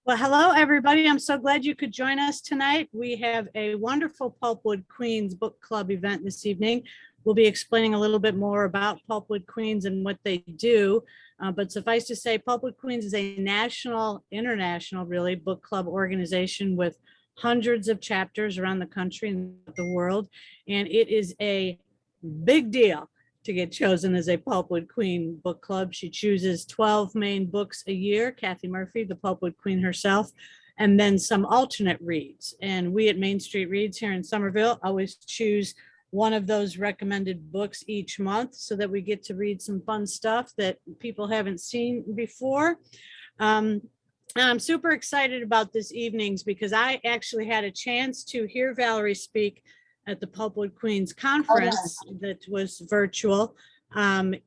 Well, hello, everybody. I'm so glad you could join us tonight. We have a wonderful Pulpwood Queens book club event this evening. We'll be explaining a little bit more about Pulpwood Queens and what they do. But suffice to say, Pulpwood Queens is a national, international, really, book club organization with hundreds of chapters around the country and the world. And it is a big deal to get chosen as a Pulpwood Queen book club. She chooses 12 main books a year, Kathy Murphy, the Pulpwood Queen herself, and then some alternate reads. And we at Main Street Reads here in Somerville always choose one of those recommended books each month so that we get to read some fun stuff that people haven't seen before. And I'm super excited about this evening's because I actually had a chance to hear Valerie speak at the Pulpwood Queens conference that was virtual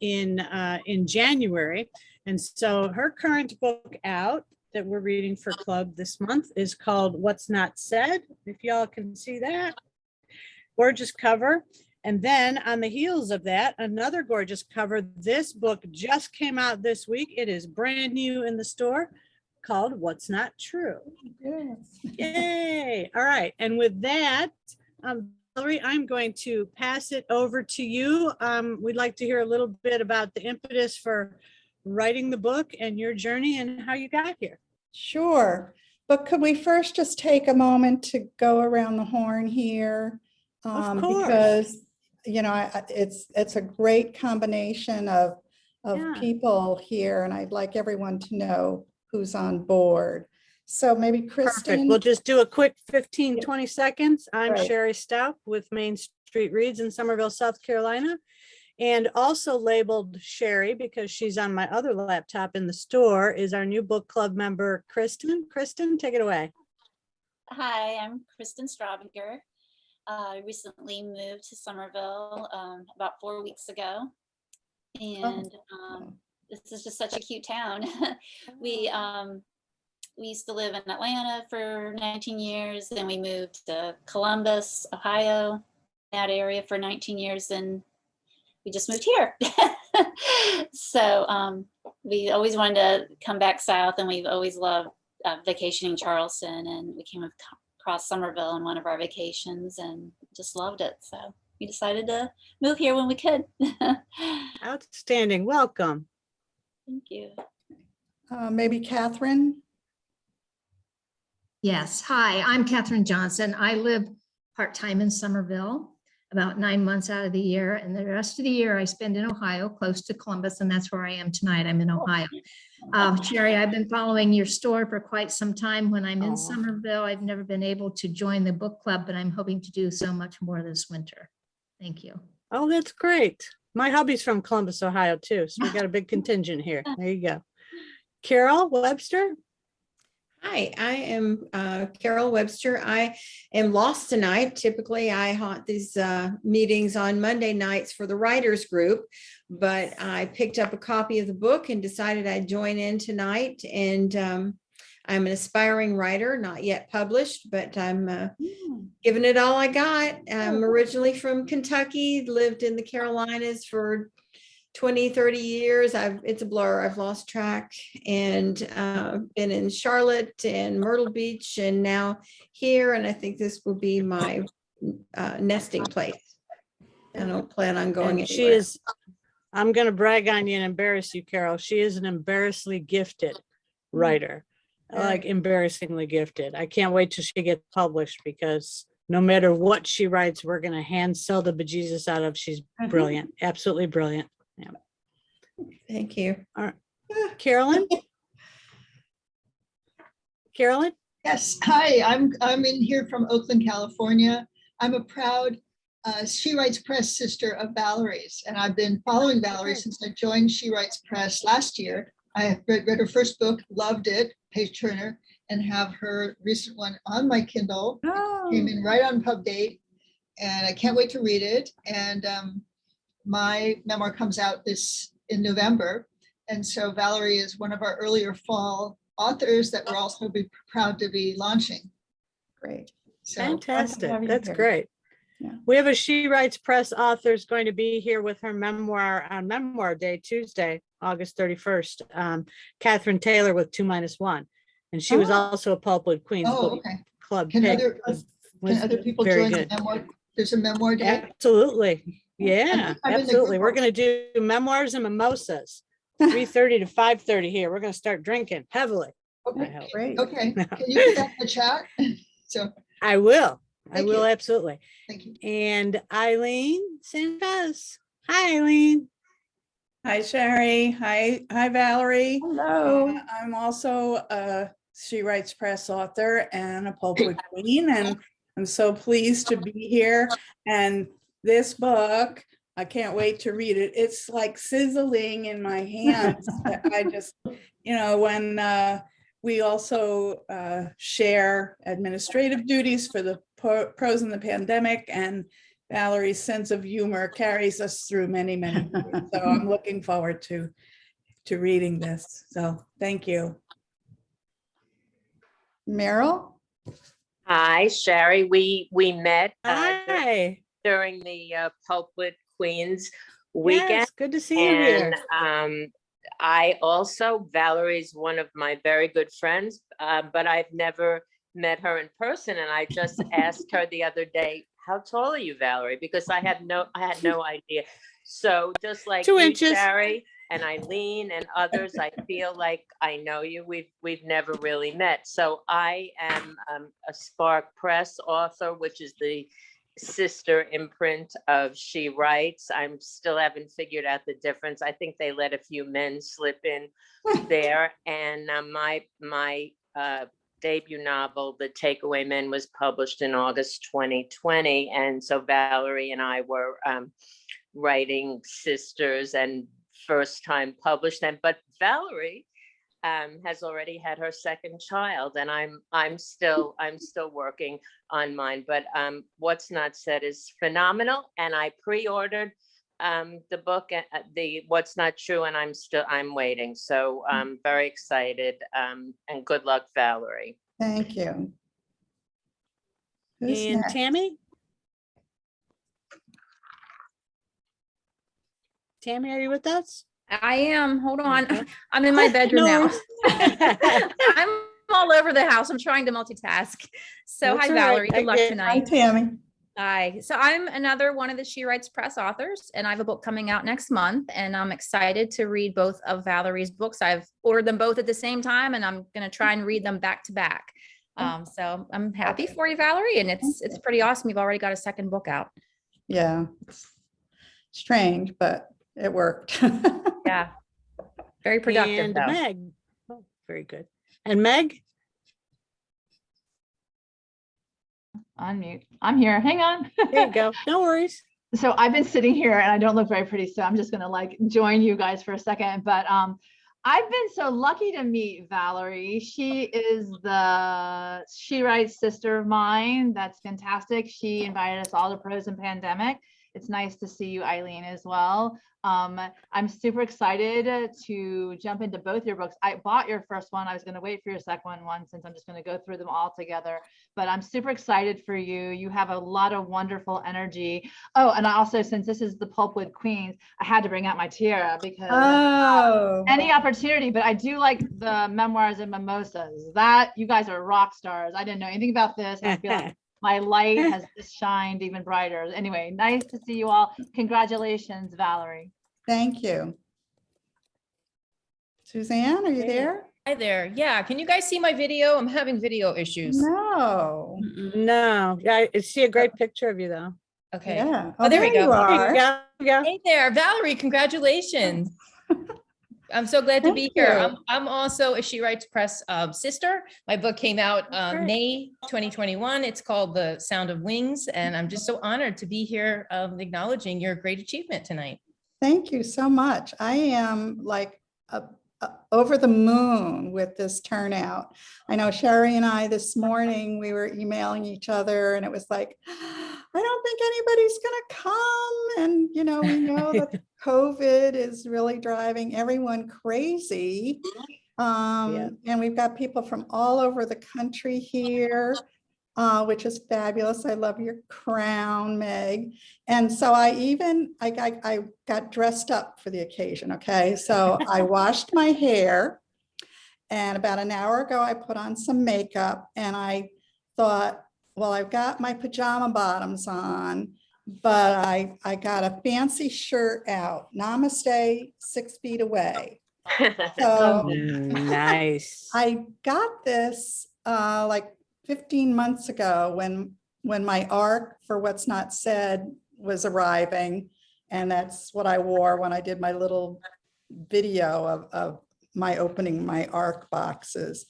in January. And so her current book out that we're reading for club this month is called What's Not Said. If y'all can see that, gorgeous cover. And then on the heels of that, another gorgeous cover. This book just came out this week. It is brand new in the store, called What's Not True. Yes. Yay. All right. And with that, Valerie, I'm going to pass it over to you. We'd like to hear a little bit about the impetus for writing the book and your journey and how you got here. Sure. But could we first just take a moment to go around the horn here? Of course. Because, you know, it's a great combination of people here, and I'd like everyone to know who's on board. So maybe Kristen. Perfect. We'll just do a quick 15, 20 seconds. I'm Right. Sherry Stout with Main Street Reads in Somerville, South Carolina, and also labeled Sherry because she's on my other laptop in the store is our new book club member, Kristen. Kristen, take it away. Hi, I'm Kristen Straubenger. I recently moved to Somerville about 4 weeks ago. And this is just such a cute town. We used to live in Atlanta for 19 years, then we moved to Columbus, Ohio, that area for 19 years, and we just moved here. So we always wanted to come back south, and we've always loved vacationing Charleston, and we came across Somerville on one of our vacations and just loved it. So we decided to move here when we could. Outstanding. Welcome. Thank you. Maybe Catherine. Yes. Hi, I'm Catherine Johnson. I live part-time in Somerville, about 9 months out of the year. And the rest of the year I spend in Ohio, close to Columbus. And that's where I am tonight. I'm in Ohio. Sherry, I've been following your store for quite some time. When I'm in Somerville, I've never been able to join the book club, but I'm hoping to do so much more this winter. Thank you. Oh, that's great. My hubby's from Columbus, Ohio, too. So we got a big contingent here. There you go. Carol Webster. Hi, I am Carol Webster. I am lost tonight. Typically, I haunt these meetings on Monday nights for the writers group, but I picked up a copy of the book and decided I'd join in tonight. And I'm an aspiring writer, not yet published, but I'm giving it all I got. I'm originally from Kentucky, lived in the Carolinas for 20, 30 years. It's a blur. I've lost track, and been in Charlotte and Myrtle Beach and now here. And I think this will be my nesting place. I don't plan on going anywhere. She is, I'm going to brag on you and embarrass you, Carol. She is an embarrassingly gifted writer, like embarrassingly gifted. I can't wait till she gets published because no matter what she writes, we're going to hand sell the bejesus out of. She's brilliant. Absolutely brilliant. Yeah. Thank you. All right. Carolyn? Carolyn? Yes. Hi, I'm in here from Oakland, California. I'm a proud She Writes Press sister of Valerie's, and I've been following Valerie since I joined She Writes Press last year. I read her first book, loved it, Paige Turner, and have her recent one on my Kindle. Came in right on pub date, and I can't wait to read it. And my memoir comes out in November. And so Valerie is one of our earlier fall authors that we're also proud to be launching. Great. So Fantastic. That's here. great. Yeah. We have a She Writes Press author is going to be here with her memoir on Memoir Day, Tuesday, August 31st. Catherine Taylor with 2-1. And she was Oh. also a Pulpwood Queens Oh, Book okay. Club Can pick. other, Was can other people very join the good. memoir? There's a memoir day. Absolutely. Yeah, I'm in the absolutely. group We're going to do memoirs and mimosas. 3:30 to 5:30 here. We're going to start drinking heavily. Okay, hope. Great. okay. Can you put that in the chat? So, I will. I Thank will you. absolutely. thank you. And Eileen Santos. Hi, Eileen. Hi, Sherry. Hi, Valerie. Hello. I'm also a She Writes Press author and a Pulpwood Queen, and I'm so pleased to be here. And this book, I can't wait to read it. It's like sizzling in my hands. I just, when we also share administrative duties for the pros in the pandemic, and Valerie's sense of humor carries us through many, many years. So I'm looking forward to reading this. So thank you. Meryl? Hi, Sherry. We met Hi. during the Pulpwood Queens weekend, Yes, good to see you here. and I also, Valerie's one of my very good friends, but I've never met her in person. And I just asked her the other day, "How tall are you, Valerie?" Because I had no idea. So just like 2 you, inches. Sherry, and Eileen and others, I feel like I know you. We've never really met. So I am a Spark Press author, which is the sister imprint of She Writes. I'm still haven't figured out the difference. I think they let a few men slip in there. And my debut novel, The Takeaway Men, was published in August 2020. And so Valerie and I were writing sisters and first time published them. But Valerie has already had her second child, and I'm still working on mine. But What's Not Said is phenomenal, and I pre-ordered the book, the What's Not True, and I'm waiting. So I'm very excited, and good luck, Valerie. Thank you. Who's And next? Tammy? Tammy, are you with us? I am. Hold on. Okay. I'm in my bedroom No now. worries. I'm all over the house. I'm trying to multitask. So That's hi, all right. Valerie. I Good luck get- Hi, tonight. Tammy. Hi. So I'm another one of the She Writes Press authors, and I have a book coming out next month, and I'm excited to read both of Valerie's books. I've ordered them both at the same time, and I'm going to try and read them back to back. So I'm happy for you, Valerie, and it's pretty awesome. You've already got a second book out. Yeah. It's strange, but it worked. Yeah. Very productive, And though. Meg. Oh, very good. And Meg? Unmute. I'm here. Hang on. There you go. No worries. So I've been sitting here and I don't look very pretty, so I'm just gonna like join you guys for a second. But I've been so lucky to meet Valerie. She is the She Writes sister of mine. That's fantastic. She invited us all to Pros and Pandemic. It's nice to see you, Eileen, as well. I'm super excited to jump into both your books. I bought your first one. I was going to wait for your second one since I'm just going to go through them all together. But I'm super excited for you. You have a lot of wonderful energy. Oh, and I also, since this is the Pulpwood Queens, I had to bring out my tiara because any opportunity, but I do like the memoirs and mimosas. That you guys are rock stars. I didn't know anything about this. And I feel like my light has just shined even brighter. Anyway, nice to see you all. Congratulations, Valerie. Thank you. Suzanne, are you there? Hi there. Yeah, can you guys see my video? I'm having video issues. No. No. Yeah, I see a great picture of you though. Okay. Yeah. Oh, there we go. you are. There you go. Hey there, Valerie, congratulations. I'm so glad to be Thank here. you. I'm also a She Writes Press sister. My book came out Great. May 2021. It's called The Sound of Wings, and I'm just so honored to be here acknowledging your great achievement tonight. Thank you so much. I am like over the moon with this turnout. I know Sherry and I this morning, we were emailing each other and it was like, I don't think anybody's going to come. And, we know that COVID is really driving everyone crazy. And we've got people from all over the country here, which is fabulous. I love your crown, Meg. And so I got dressed up for the occasion. Okay. So I washed my hair And about an hour ago, I put on some makeup and I thought, well, I've got my pajama bottoms on, but I got a fancy shirt out. Namaste, 6 feet away. So Nice. I got this like 15 months ago when my arc for What's Not Said was arriving. And that's what I wore when I did my little video of my opening my arc boxes.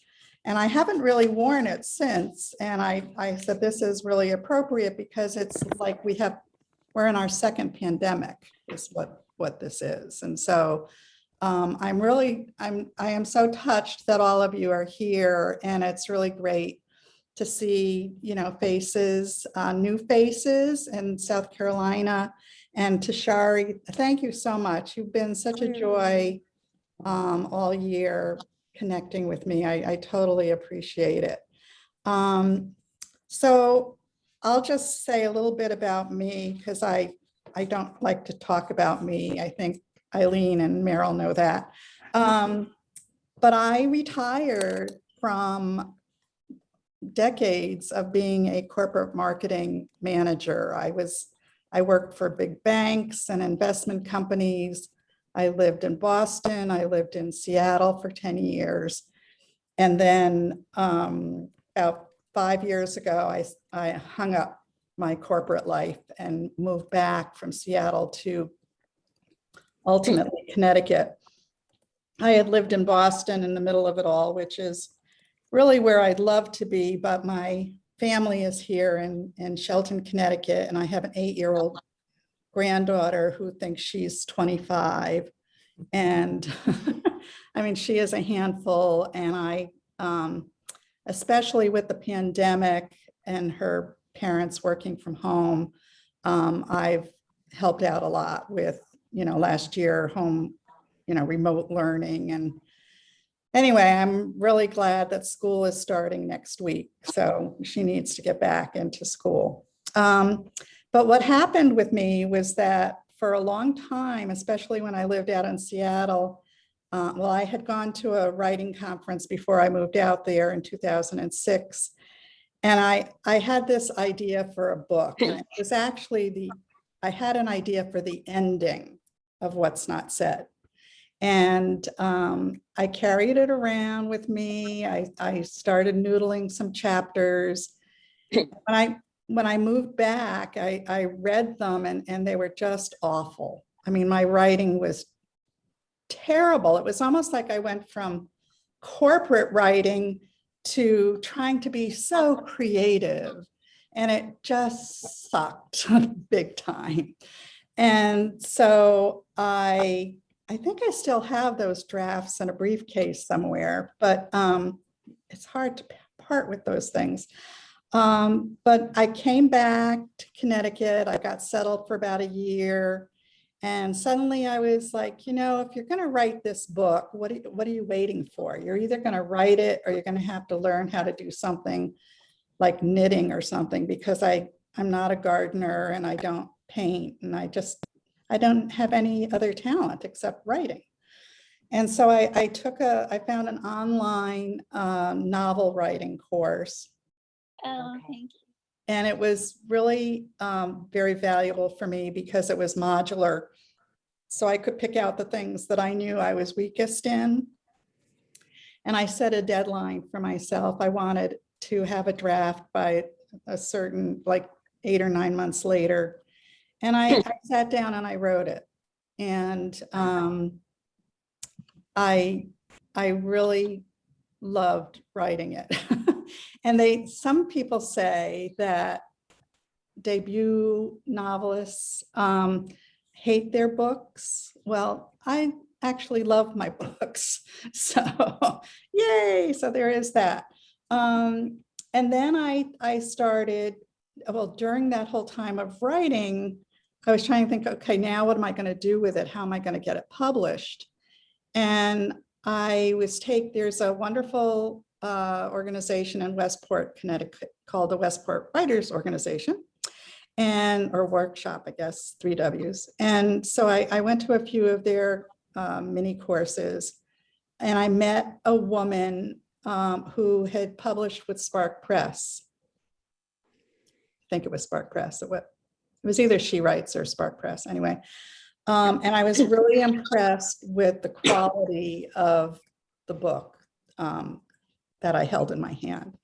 And I haven't really worn it since. And I said, this is really appropriate because it's like we're in our second pandemic is what this is. And so I am so touched that all of you are here, and it's really great to see, faces, new faces in South Carolina. And to Shari, thank you so much. You've been such a joy all year connecting with me. I totally appreciate it. So I'll just say a little bit about me because I don't like to talk about me. I think Eileen and Meryl know that. But I retired from decades of being a corporate marketing manager. I worked for big banks and investment companies. I lived in Boston. I lived in Seattle for 10 years. And then about 5 years ago, I hung up my corporate life and moved back from Seattle to ultimately Connecticut. I had lived in Boston in the middle of it all, which is really where I'd love to be, but my family is here in Shelton, Connecticut, and I have an 8-year-old granddaughter who thinks she's 25. And I mean, she is a handful, and I, especially with the pandemic and her parents working from home, I've helped out a lot with, last year home, remote learning. And anyway, I'm really glad that school is starting next week. So she needs to get back into school. But what happened with me was that for a long time, especially when I lived out in Seattle, I had gone to a writing conference before I moved out there in 2006. And I had this idea for a book. And it was actually I had an idea for the ending of What's Not Said. And I carried it around with me. I started noodling some chapters. When I moved back, I read them and they were just awful. I mean, my writing was terrible. It was almost like I went from corporate writing to trying to be so creative, and it just sucked big time. And so I think I still have those drafts in a briefcase somewhere, but it's hard to part with those things. But I came back to Connecticut. I got settled for about a year. And suddenly I was like, if you're going to write this book, what are you waiting for? You're either going to write it or you're going to have to learn how to do something like knitting or something, because I'm not a gardener and I don't paint, and I don't have any other talent except writing. And so I found an online novel writing course. Oh, thank you. And it was really very valuable for me because it was modular. So I could pick out the things that I knew I was weakest in. And I set a deadline for myself. I wanted to have a draft by a certain, like 8 or 9 months later. And I sat down and I wrote it. And I really loved writing it. And some people say that debut novelists hate their books. Well, I actually love my books. So yay, so there is that. And then I started, during that whole time of writing, I was trying to think, okay, now what am I going to do with it? How am I going to get it published? And there's a wonderful organization in Westport, Connecticut, called the Westport Writers Organization, or workshop, I guess, 3 W's. And so I went to a few of their mini courses, and I met a woman who had published with Spark Press. I think it was Spark Press. It was either She Writes or Spark Press anyway. And I was really impressed with the quality of the book that I held in my hand.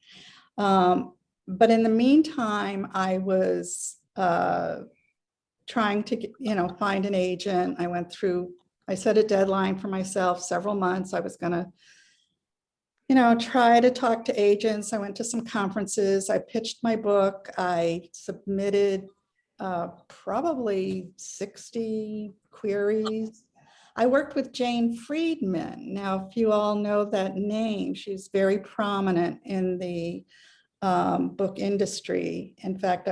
But in the meantime, I was trying to find an agent. I set a deadline for myself, several months. I was going to try to talk to agents. I went to some conferences. I pitched my book. I submitted probably 60 queries. I worked with Jane Friedman. Now, if you all know that name, she's very prominent in the book industry. In fact,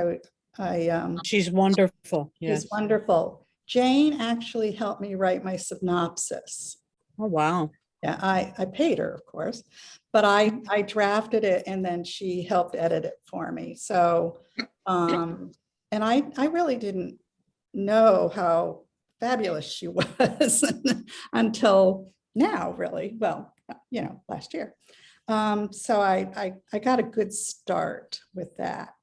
She's wonderful. Yes. she's wonderful. Jane actually helped me write my synopsis. Oh, wow. Yeah, I paid her, of course, but I drafted it and then she helped edit it for me. So, and I really didn't know how fabulous she was until now, really. Well, last year. So I got a good start with that.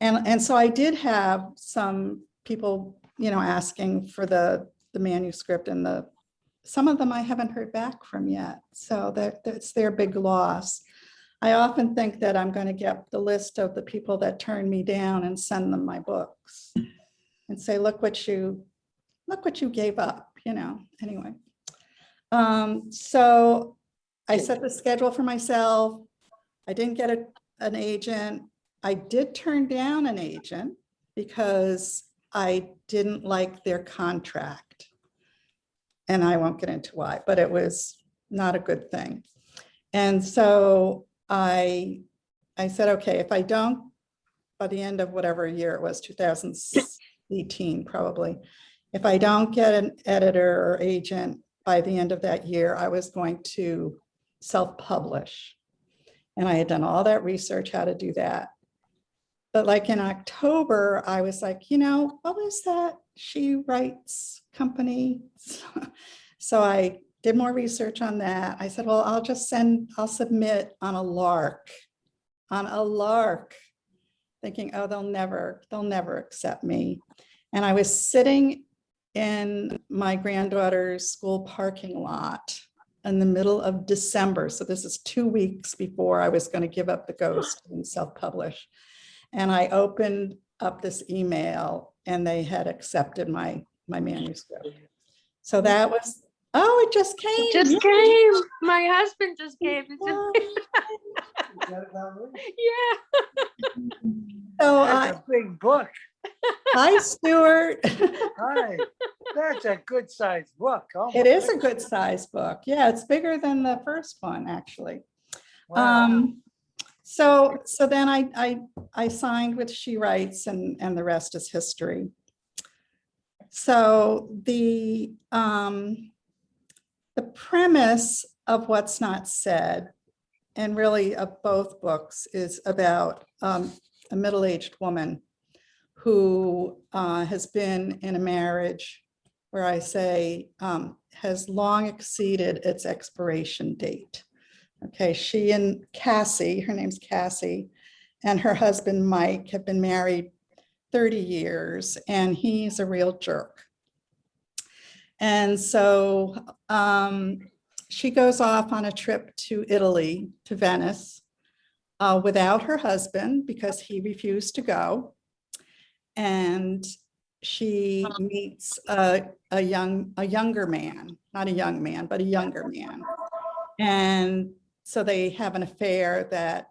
And so I did have some people, asking for the manuscript, and some of them I haven't heard back from yet. So that's their big loss. I often think that I'm going to get the list of the people that turned me down and send them my books and say, look what you gave up, anyway. So I set the schedule for myself. I didn't get an agent. I did turn down an agent because I didn't like their contract. And I won't get into why, but it was not a good thing. And so I said, okay, if I don't, by the end of whatever year it was, 2018 probably, if I don't get an editor or agent by the end of that year, I was going to self-publish. And I had done all that research, how to do that. But like in October, I was like, what was that She Writes company? So I did more research on that. I said, well, I'll submit on a lark, thinking, oh, they'll never accept me. And I was sitting in my granddaughter's school parking lot in the middle of December. So this is 2 weeks before I was going to give up the ghost and self-publish. And I opened up this email and they had accepted my manuscript. So that was, it just came. It just came. My husband just gave it. Yeah. So That's a big book. hi, Stuart. Hi, that's a good sized book. Oh It my is a good sized book. Yeah, it's bigger than the first one, actually. Wow. So then I signed with She Writes, and the rest is history. So the premise of What's Not Said, and really of both books, is about a middle-aged woman who has been in a marriage where I say has long exceeded its expiration date. Okay, she and Cassie, her name's Cassie, and her husband Mike have been married 30 years, and he's a real jerk. And so she goes off on a trip to Italy, to Venice, without her husband because he refused to go. And she meets a younger man, not a young man, but a younger man. And so they have an affair that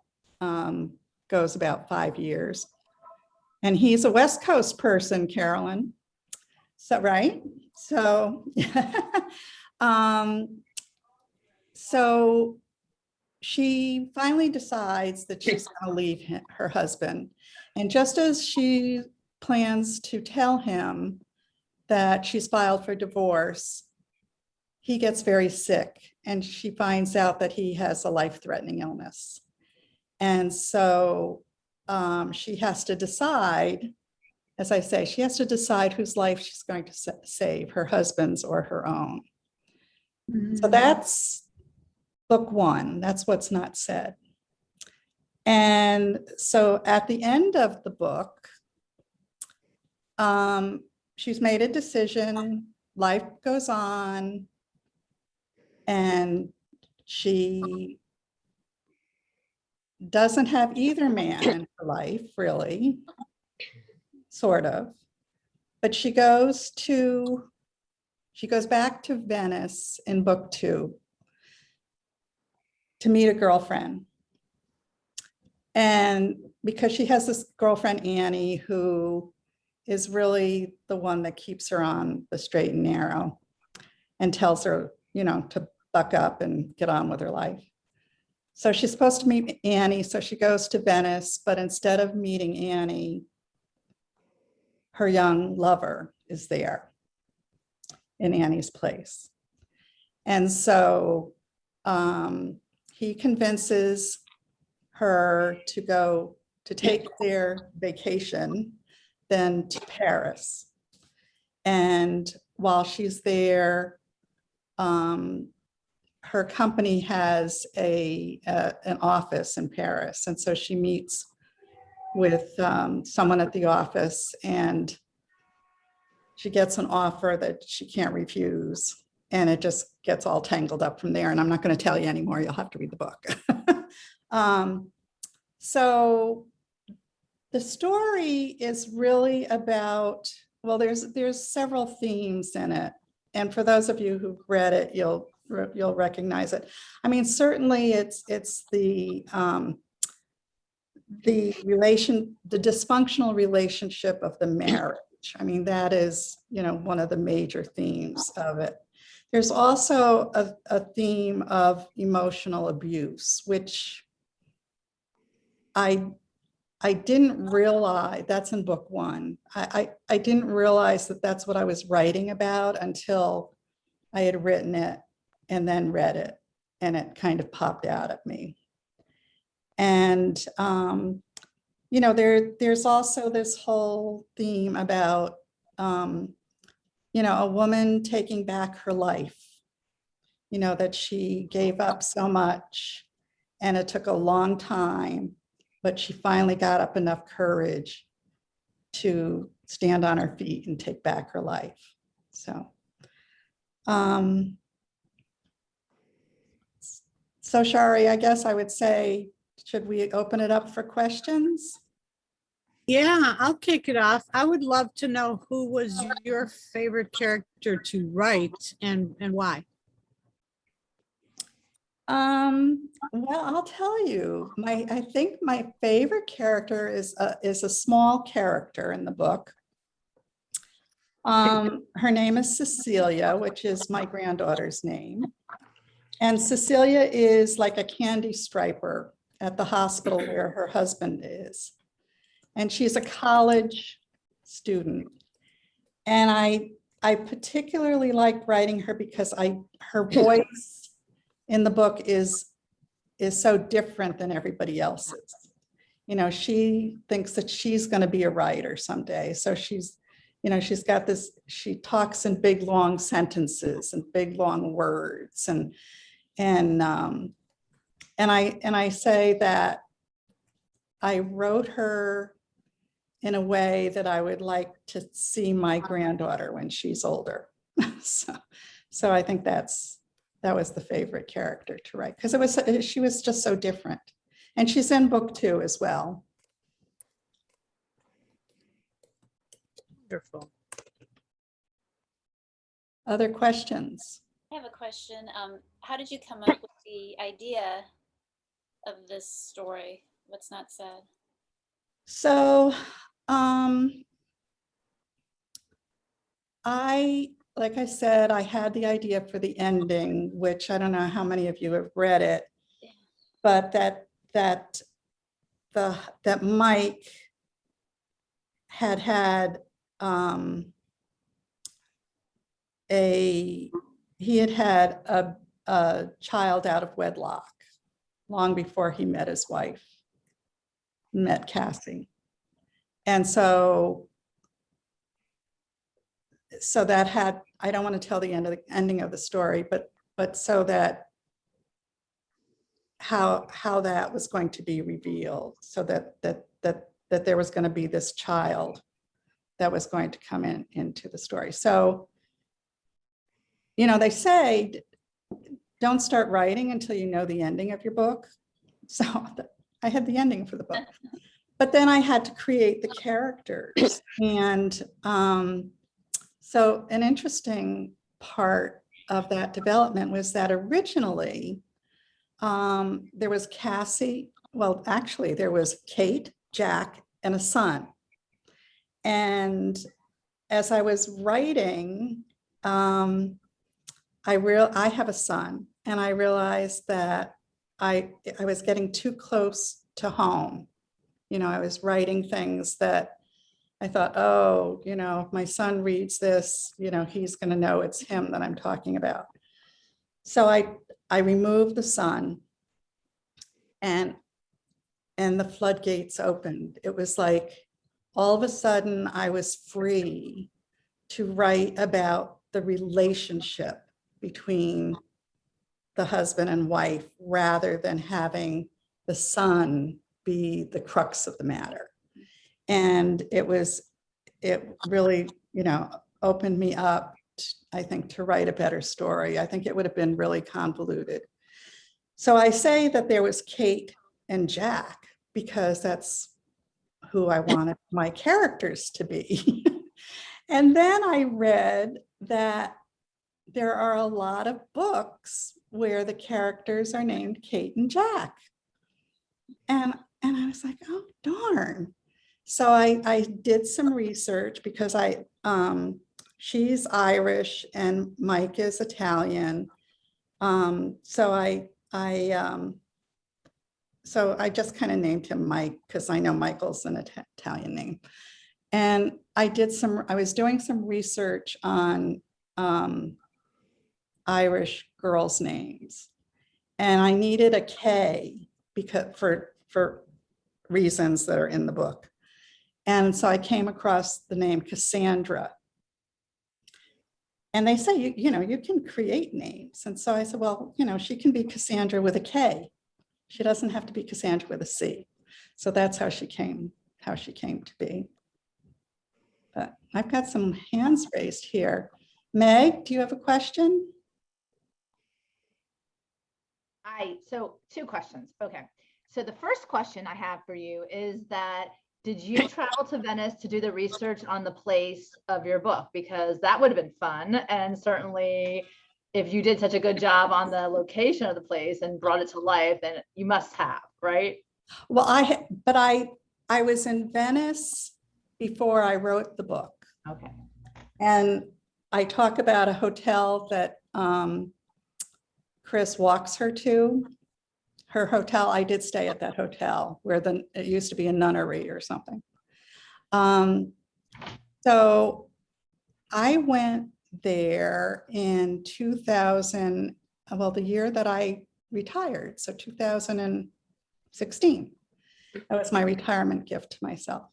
goes about 5 years. And he's a West Coast person, Carolyn. So, right? So, so she finally decides that she's going to leave her husband. And just as she plans to tell him that she's filed for divorce, he gets very sick and she finds out that he has a life-threatening illness. And so she has to decide, as I say, she has to decide whose life she's going to save, her husband's or her own. So that's book one. That's what's not said. And so at the end of the book, she's made a decision, life goes on, and she doesn't have either man in her life, really, sort of. But she goes back to Venice in book two to meet a girlfriend. And because she has this girlfriend, Annie, who is really the one that keeps her on the straight and narrow and tells her, to buck up and get on with her life. So she's supposed to meet Annie. So she goes to Venice, but instead of meeting Annie, her young lover is there in Annie's place. And so he convinces her to take their vacation then to Paris. And while she's there, her company has an office in Paris. And so she meets with someone at the office, and she gets an offer that she can't refuse. And it just gets all tangled up from there. And I'm not going to tell you anymore. You'll have to read the book. So the story is really about, well, there's several themes in it. And for those of you who've read it, you'll recognize it. I mean, certainly it's the dysfunctional relationship of the marriage. I mean, that is, one of the major themes of it. There's also a theme of emotional abuse, which I didn't realize, that's in book one. I didn't realize that that's what I was writing about until I had written it and then read it, and it kind of popped out at me. And, there's also this whole theme about, a woman taking back her life, that she gave up so much and it took a long time, but she finally got up enough courage to stand on her feet and take back her life. So, Shari, I guess I would say, should we open it up for questions? Yeah, I'll kick it off. I would love to know who was your favorite character to write and why. Well, I'll tell you, I think my favorite character is a small character in the book. Her name is Cecilia, which is my granddaughter's name. And Cecilia is like a candy striper at the hospital where her husband is. And she's a college student. And I particularly like writing her because her voice in the book is so different than everybody else's. She thinks that she's going to be a writer someday. So she's got this, she talks in big, long sentences and big, long words. And I say that I wrote her in a way that I would like to see my granddaughter when she's older. So I think that was the favorite character to write, because she was just so different. And she's in book two as well. Wonderful. Other questions? I have a question. How did you come up with the idea of this story? What's not said? So, like I said, I had the idea for the ending, which I don't know how many of you have read it, but that Mike had a child out of wedlock long before he met his wife, met Cassie. And so that had, I don't want to tell the ending of the story, but so that how that was going to be revealed, so that there was going to be this child that was going to come into the story. So, you know, they say, don't start writing until you know the ending of your book. So I had the ending for the book, but then I had to create the characters. And so an interesting part of that development was that originally there was Cassie, well, actually there was Kate, Jack, and a son. And as I was writing, I have a son, and I realized that I was getting too close to home. You know, I was writing things that I thought, oh, you know, if my son reads this, you know, he's going to know it's him that I'm talking about. So I removed the son, and the floodgates opened. It was like all of a sudden I was free to write about the relationship between the husband and wife, rather than having the son be the crux of the matter. And it really, you know, opened me up, I think, to write a better story. I think it would have been really convoluted. So I say that there was Kate and Jack because that's who I wanted my characters to be. And then I read that there are a lot of books where the characters are named Kate and Jack. And I was like, oh, darn. So I did some research because she's Irish and Mike is Italian. So I just kind of named him Mike because I know Michael's an Italian name. And I was doing some research on Irish girls' names, and I needed a K because for reasons that are in the book. And so I came across the name Cassandra. And they say, you know, you can create names. And so I said, well, you know, she can be Cassandra with a K. She doesn't have to be Cassandra with a C. So that's how she came to be. But I've got some hands raised here. Meg, do you have a question? So 2 questions. Okay. So the first question I have for you is that, did you travel to Venice to do the research on the place of your book? Because that would have been fun. And certainly if you did such a good job on the location of the place and brought it to life, then you must have, right? Well, I was in Venice before I wrote the book. Okay. And I talk about a hotel that Chris walks her to. Her hotel, I did stay at that hotel where it used to be a nunnery or something. So I went there in 2000, well, the year that I retired, so 2016. That was my retirement gift to myself.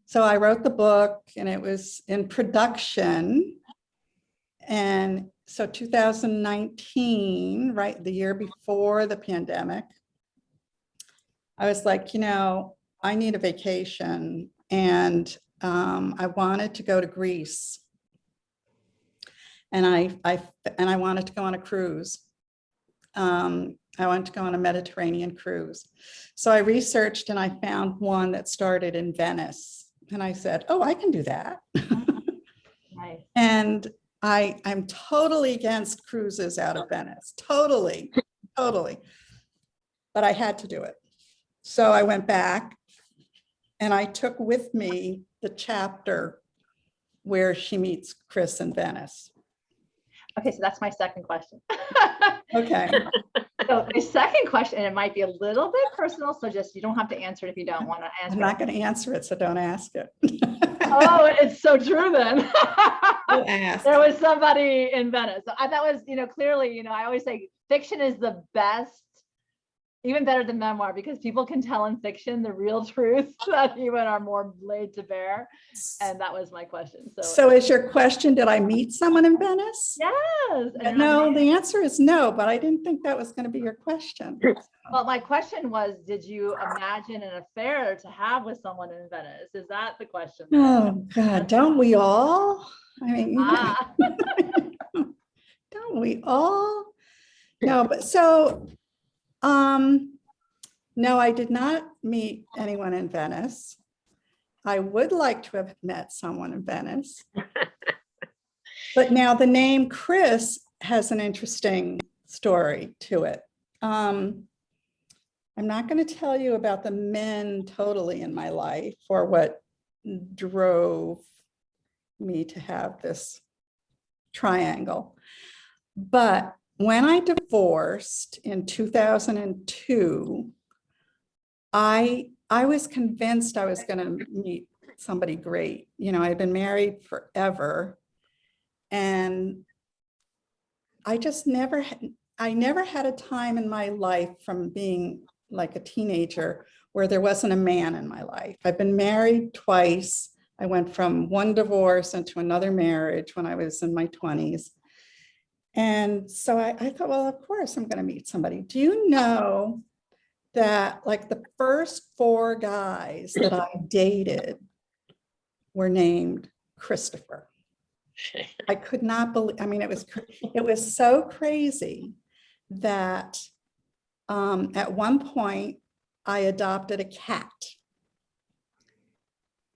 So I wrote the book and it was in production. And so 2019, right, the year before the pandemic, I was like, you know, I need a vacation, and I wanted to go to Greece, and I wanted to go on a cruise. I wanted to go on a Mediterranean cruise. So I researched and I found one that started in Venice, and I said, oh, I can do that. Nice. And I'm totally against cruises out of Venice, totally. But I had to do it. So I went back and I took with me the chapter where she meets Chris in Venice. Okay, so that's my second question. Okay. So the second question, and it might be a little bit personal, so just, you don't have to answer it if you don't want to answer. I'm not going to answer it, so don't ask it. Oh, it's so true then. Don't ask. There was somebody in Venice. That was, you know, clearly, you know, I always say fiction is the best, even better than memoir, because people can tell in fiction the real truth that even are more laid to bear. And that was my question. So is your question, did I meet someone in Venice? Yes. And No, the answer is no, but I didn't think that was going to be your question. well, my question was, did you imagine an affair to have with someone in Venice? Is that the question? Oh God, don't we all? I mean, Ah. don't we all? No, but so, no, I did not meet anyone in Venice. I would like to have met someone in Venice. But now the name Chris has an interesting story to it. I'm not going to tell you about the men totally in my life or what drove me to have this triangle. But when I divorced in 2002, I was convinced I was going to meet somebody great. You know, I'd been married forever, and I just never had a time in my life from being like a teenager where there wasn't a man in my life. I've been married twice. I went from one divorce into another marriage when I was in my 20s. And so I thought, well, of course I'm going to meet somebody. Do you know that like the first 4 guys that I dated were named Christopher? I could not believe, I mean, it was so crazy that at one point I adopted a cat.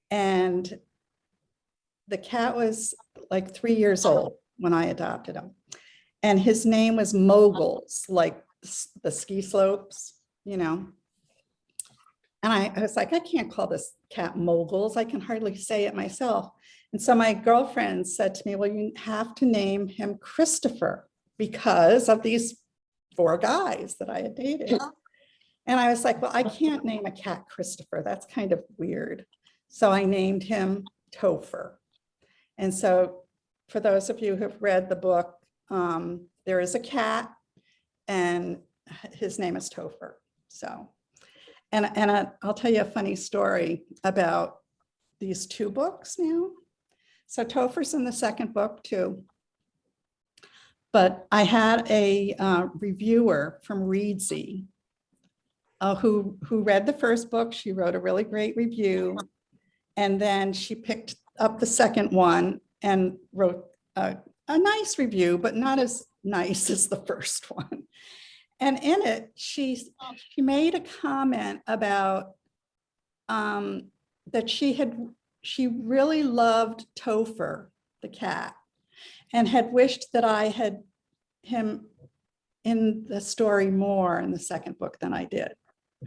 And the cat was like 3 years old when I adopted him. And his name was Moguls, like the ski slopes, you know. And I was like, I can't call this cat Moguls. I can hardly say it myself. And so my girlfriend said to me, well, you have to name him Christopher because of these 4 guys that I had dated. And I was like, well, I can't name a cat Christopher. That's kind of weird. So I named him Topher. And so for those of you who've read the book, there is a cat and his name is Topher. So, and I'll tell you a funny story about these 2 books now. So Topher's in the second book too. But I had a reviewer from Reedsy who read the first book. She wrote a really great review. And then she picked up the second one and wrote a nice review, but not as nice as the first one. And in it, she made a comment about that she really loved Topher, the cat, and had wished that I had him in the story more in the second book than I did.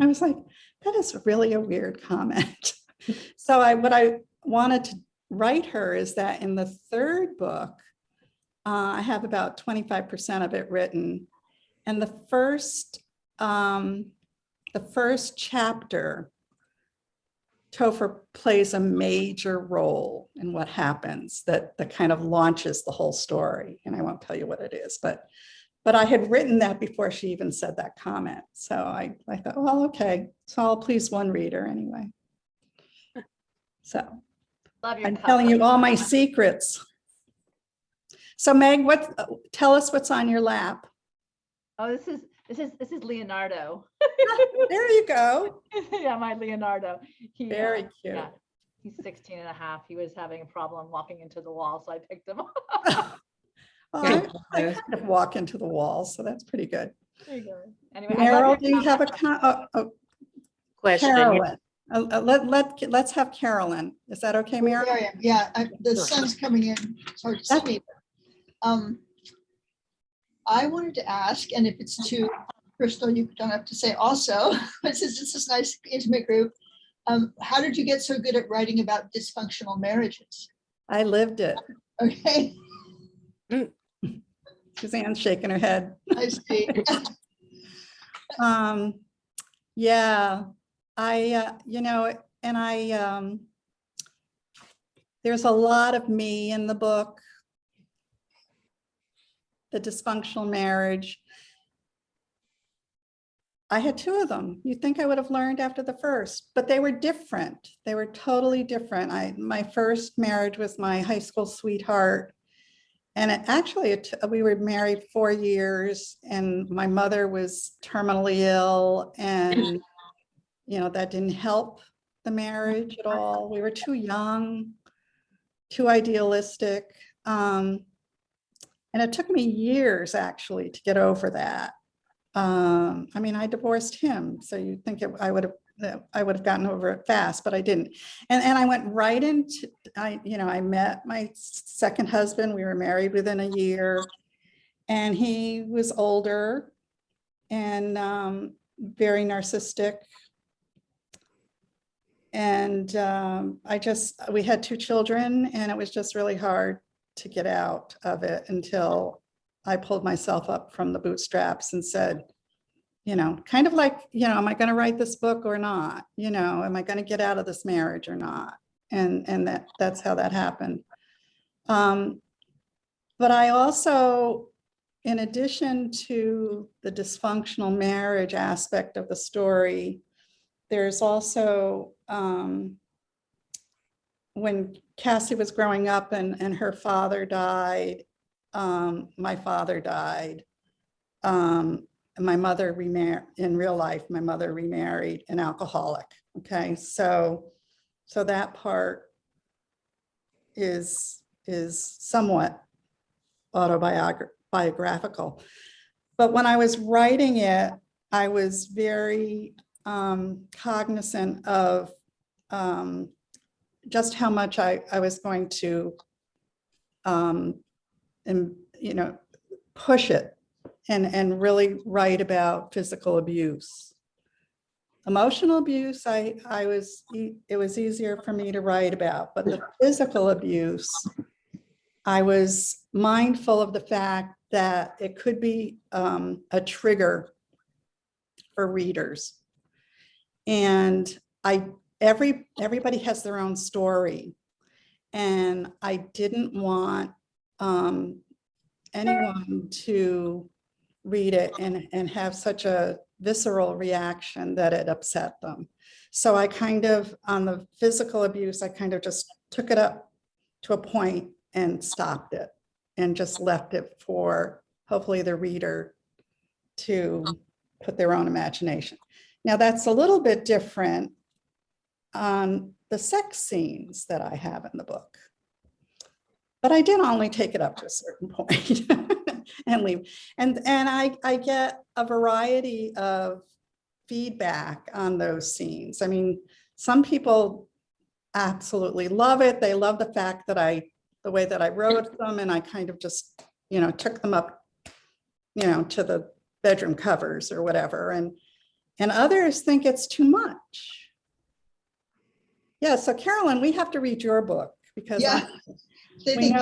I was like, that is really a weird comment. So what I wanted to write her is that in the third book, I have about 25% of it written. And the first chapter, Topher plays a major role in what happens that kind of launches the whole story. And I won't tell you what it is, but I had written that before she even said that comment. So I thought, well, okay, so I'll please one reader anyway. So I'm telling you all my secrets. So Meg, tell us what's on your lap. Oh, this is Leonardo. There you go. Yeah, my Leonardo. Very cute. Yeah, he's 16 and a half. He was having a problem walking into the wall, so I picked him up. Well, I kind of walk into the wall, so that's pretty good. There you go. Anyway, Meryl, do you have a Question. Carolyn? Let's have Carolyn. Is that okay, Meryl? There I am. Yeah, the sun's coming in. It's hard to see. I wanted to ask, and if it's too Crystal, you don't have to say also, since it's this nice intimate group, how did you get so good at writing about dysfunctional marriages? I lived it. Okay. Suzanne's shaking her head. I see. Yeah, there's a lot of me in the book. The dysfunctional marriage. I had two of them. You'd think I would have learned after the first, but they were different. They were totally different. My first marriage was my high school sweetheart. And we were married 4 years, and my mother was terminally ill, and that didn't help the marriage at all. We were too young, too idealistic. And it took me years actually to get over that. I divorced him, so you'd think I would have gotten over it fast, but I didn't. And I went right into, I met my second husband. We were married within a year, and he was older and very narcissistic. And we had 2 children, and it was just really hard to get out of it until I pulled myself up from the bootstraps and said, kind of like, am I going to write this book or not? Am I going to get out of this marriage or not? And that's how that happened. But I also, in addition to the dysfunctional marriage aspect of the story, there's also when Cassie was growing up and her father died, my father died. My mother remarried in real life. My mother remarried an alcoholic. Okay, so that part is somewhat autobiographical. But when I was writing it, I was very cognizant of just how much I was going to push it and really write about physical abuse. Emotional abuse, it was easier for me to write about, but the physical abuse, I was mindful of the fact that it could be a trigger for readers. And everybody has their own story. And I didn't want anyone to read it and have such a visceral reaction that it upset them. So I kind of, on the physical abuse, I kind of just took it up to a point and stopped it and just left it for hopefully the reader to put their own imagination. Now that's a little bit different on the sex scenes that I have in the book. But I did only take it up to a certain point and leave. And I get a variety of feedback on those scenes. I mean, some people absolutely love it. They love the fact that the way that I wrote them, and I kind of just, took them up, to the bedroom covers or whatever. And others think it's too much. Yeah, so Carolyn, we have to read your book because Yeah. we've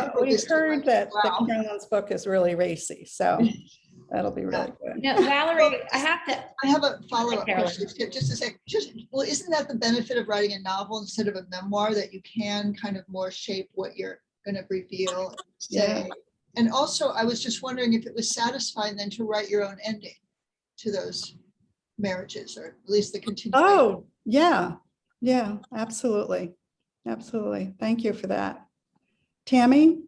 heard that Wow. Carolyn's book is really racy, so that'll be really good. Now, Valerie, I have a follow-up Carolyn. question. Just a sec. Well, isn't that the benefit of writing a novel instead of a memoir, that you can kind of more shape what you're going to reveal and say? Yeah. And also, I was just wondering if it was satisfying then to write your own ending to those marriages, or at least the continuation. Oh, yeah. Yeah, absolutely. Absolutely. Thank you for that. Tammy,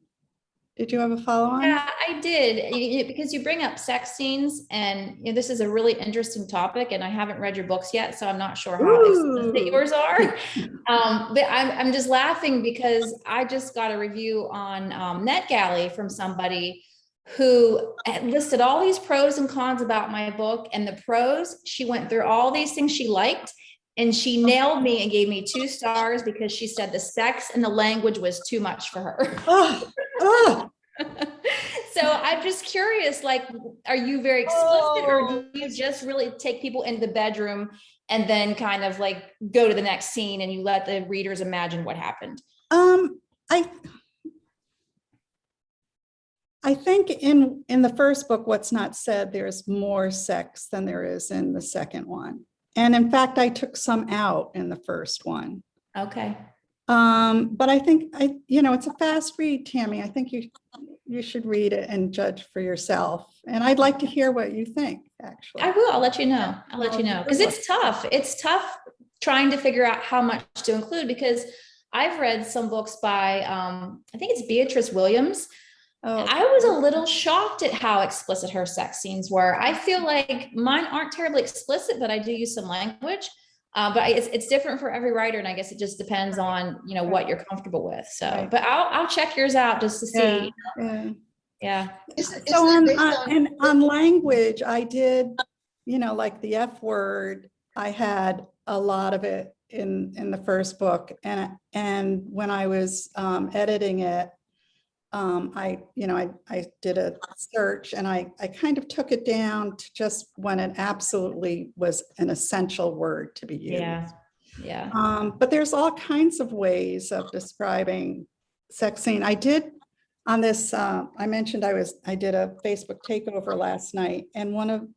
did you have a follow-on? Yeah, I did, because you bring up sex scenes, and this is a really interesting topic, and I haven't read your books yet, so I'm not sure how explicit yours are. But I'm just laughing because I just got a review on NetGalley from somebody who had listed all these pros and cons about my book, and the pros, she went through all these things she liked, and she nailed me and gave me 2 stars because she said the sex and the language was too much for her. So I'm just curious, like, are you very explicit, or do you just really take people into the bedroom and then kind of like go to the next scene and you let the readers imagine what happened? I think in the first book, What's Not Said, there's more sex than there is in the second one. And in fact, I took some out in the first one. Okay. But I think it's a fast read, Tammy. I think you should read it and judge for yourself. And I'd like to hear what you think, actually. I will. I'll let you know. I'll let you know. Because it's tough. It's tough trying to figure out how much to include, because I've read some books by, I think it's Beatrice Williams. Oh, I was a little shocked at how explicit her sex scenes were. I feel like mine aren't terribly explicit, but I do use some language. But it's different for every writer, and I guess it just depends on, you know, what you're comfortable with. So, Right. but I'll check yours out just to see. Yeah. So on language, I did, you know, like the F word, I had a lot of it in the first book. And when I was editing it, I did a search, and I kind of took it down to just when it absolutely was an essential word to be used. Yeah. But there's all kinds of ways of describing sex scene. I did on this, I mentioned I did a Facebook takeover last night, and one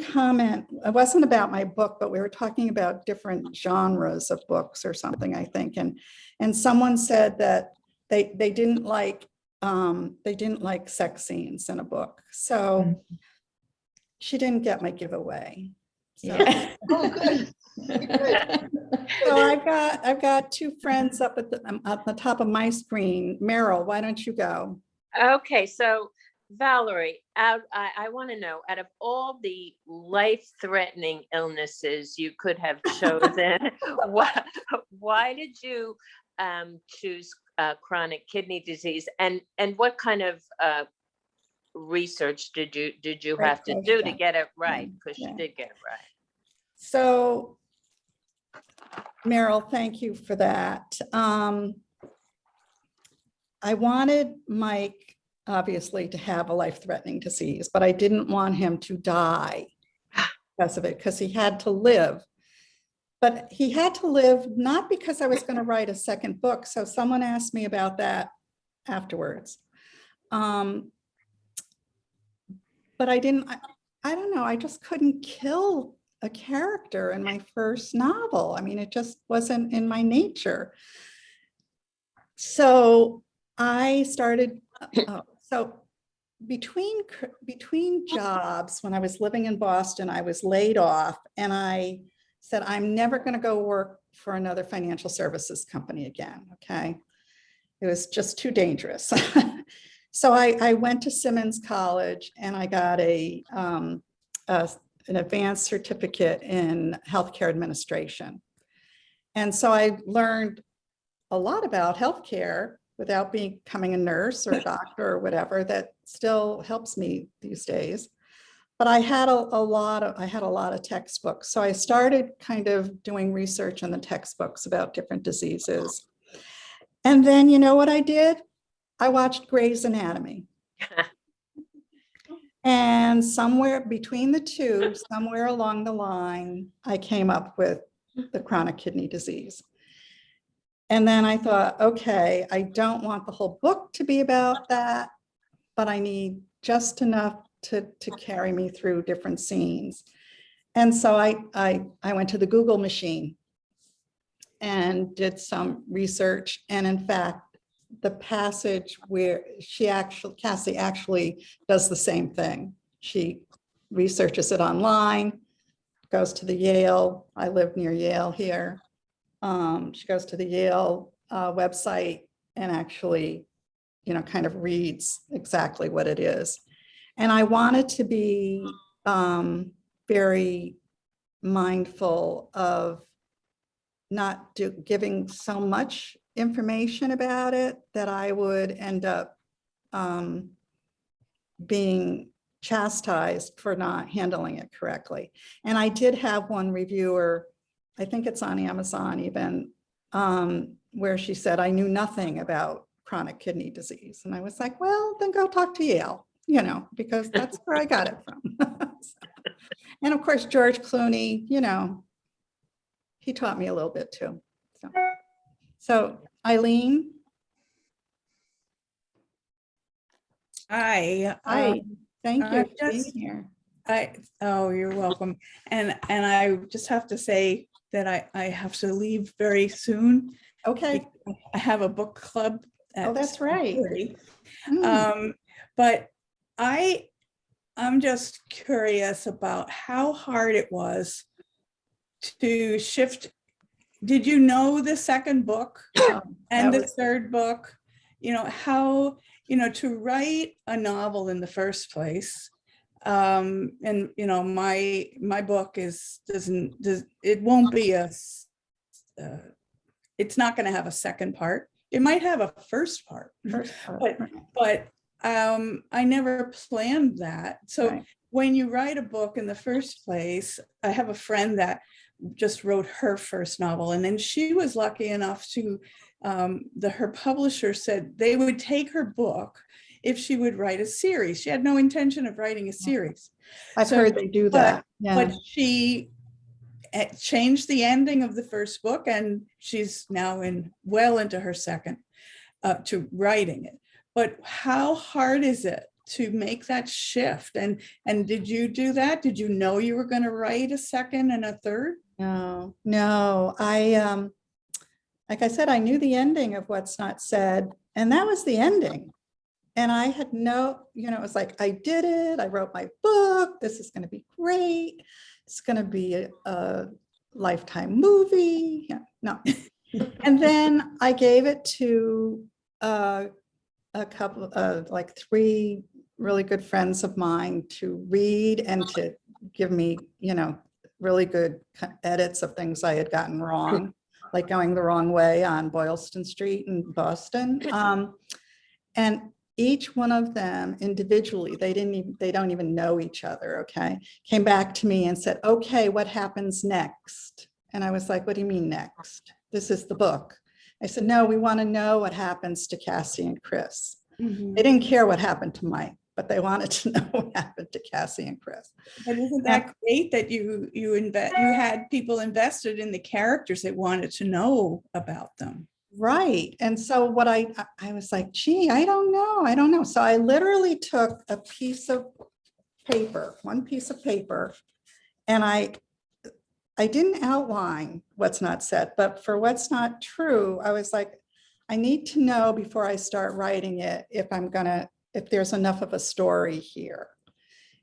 comment, it wasn't about my book, but we were talking about different genres of books or something, I think. And someone said that they didn't like sex scenes in a book. So she didn't get my giveaway. So. Yeah. Oh, good. Good. So I've got two friends up at the top of my screen. Meryl, why don't you go? Okay, so Valerie, I want to know, out of all the life-threatening illnesses you could have chosen, why did you choose chronic kidney disease, and what kind of research did you Great have to do to question. get it right? Because Yeah. you did get it right. So, Meryl, thank you for that. I wanted Mike, obviously, to have a life-threatening disease, but I didn't want him to die because of it, because he had to live. But he had to live not because I was going to write a second book. So someone asked me about that afterwards. But I don't know, I just couldn't kill a character in my first novel. I mean, it just wasn't in my nature. So I started, so between jobs, when I was living in Boston, I was laid off, and I said, I'm never going to go work for another financial services company again. Okay. It was just too dangerous. So I went to Simmons College, and I got an advanced certificate in healthcare administration. And so I learned a lot about healthcare without becoming a nurse or a doctor or whatever. That still helps me these days. But I had a lot of textbooks. So I started kind of doing research in the textbooks about different diseases. And then, you know what I did? I watched Grey's Anatomy. And somewhere between the two, somewhere along the line, I came up with the chronic kidney disease. And then I thought, okay, I don't want the whole book to be about that, but I need just enough to carry me through different scenes. And so I went to the Google machine and did some research. And in fact, the passage where Cassie actually does the same thing. She researches it online, goes to the Yale, I live near Yale here. She goes to the Yale website and actually, you know, kind of reads exactly what it is. And I wanted to be very mindful of not giving so much information about it that I would end up being chastised for not handling it correctly. And I did have one reviewer, I think it's on Amazon even, where she said, I knew nothing about chronic kidney disease. And I was like, well, then go talk to Yale, you know, because that's where I got it from. And of course, George Clooney, you know, he taught me a little bit too. So Eileen. Hi. Thank you I'm for being here. Oh, you're welcome. And I just have to say that I have to leave very soon. Okay. I have a book club Oh, that's right. 7:30. Mm. But I'm just curious about how hard it was to shift. Did you know the second book and that the was- third book? How, to write a novel in the first place. And my book it won't be it's not going to have a second part. It might have a first part, but I never planned that. So Right. when you write a book in the first place, I have a friend that just wrote her first novel, and then she was lucky enough to her publisher said they would take her book if she would write a series. She had no intention of writing a series. I've heard they do that. But she changed the ending of the first book, and she's now well into her second to writing it. But how hard is it to make that shift? And did you do that? Did you know you were going to write a second and a third? No. I like I said, I knew the ending of What's Not Said, and that was the ending. And I had it was like, I did it. I wrote my book. This is going to be great. It's going to be a Lifetime movie. Yeah, no. And then I gave it to a couple of like 3 really good friends of mine to read and to give me, really good edits of things I had gotten wrong, like going the wrong way on Boylston Street in Boston. And each one of them individually, they don't even know each other, okay, came back to me and said, okay, what happens next? And I was like, what do you mean next? This is the book. I said, no, we want to know what happens to Cassie and Chris. Mm-hmm. They didn't care what happened to Mike, but they wanted to know what happened to Cassie and Chris. But isn't that great that you had people invested in the characters that wanted to know about them? Right. And so what I was like, gee, I don't know. So I literally took a piece of paper, one piece of paper, and I didn't outline What's Not Said, but for What's Not True, I was like, I need to know before I start writing it if there's enough of a story here.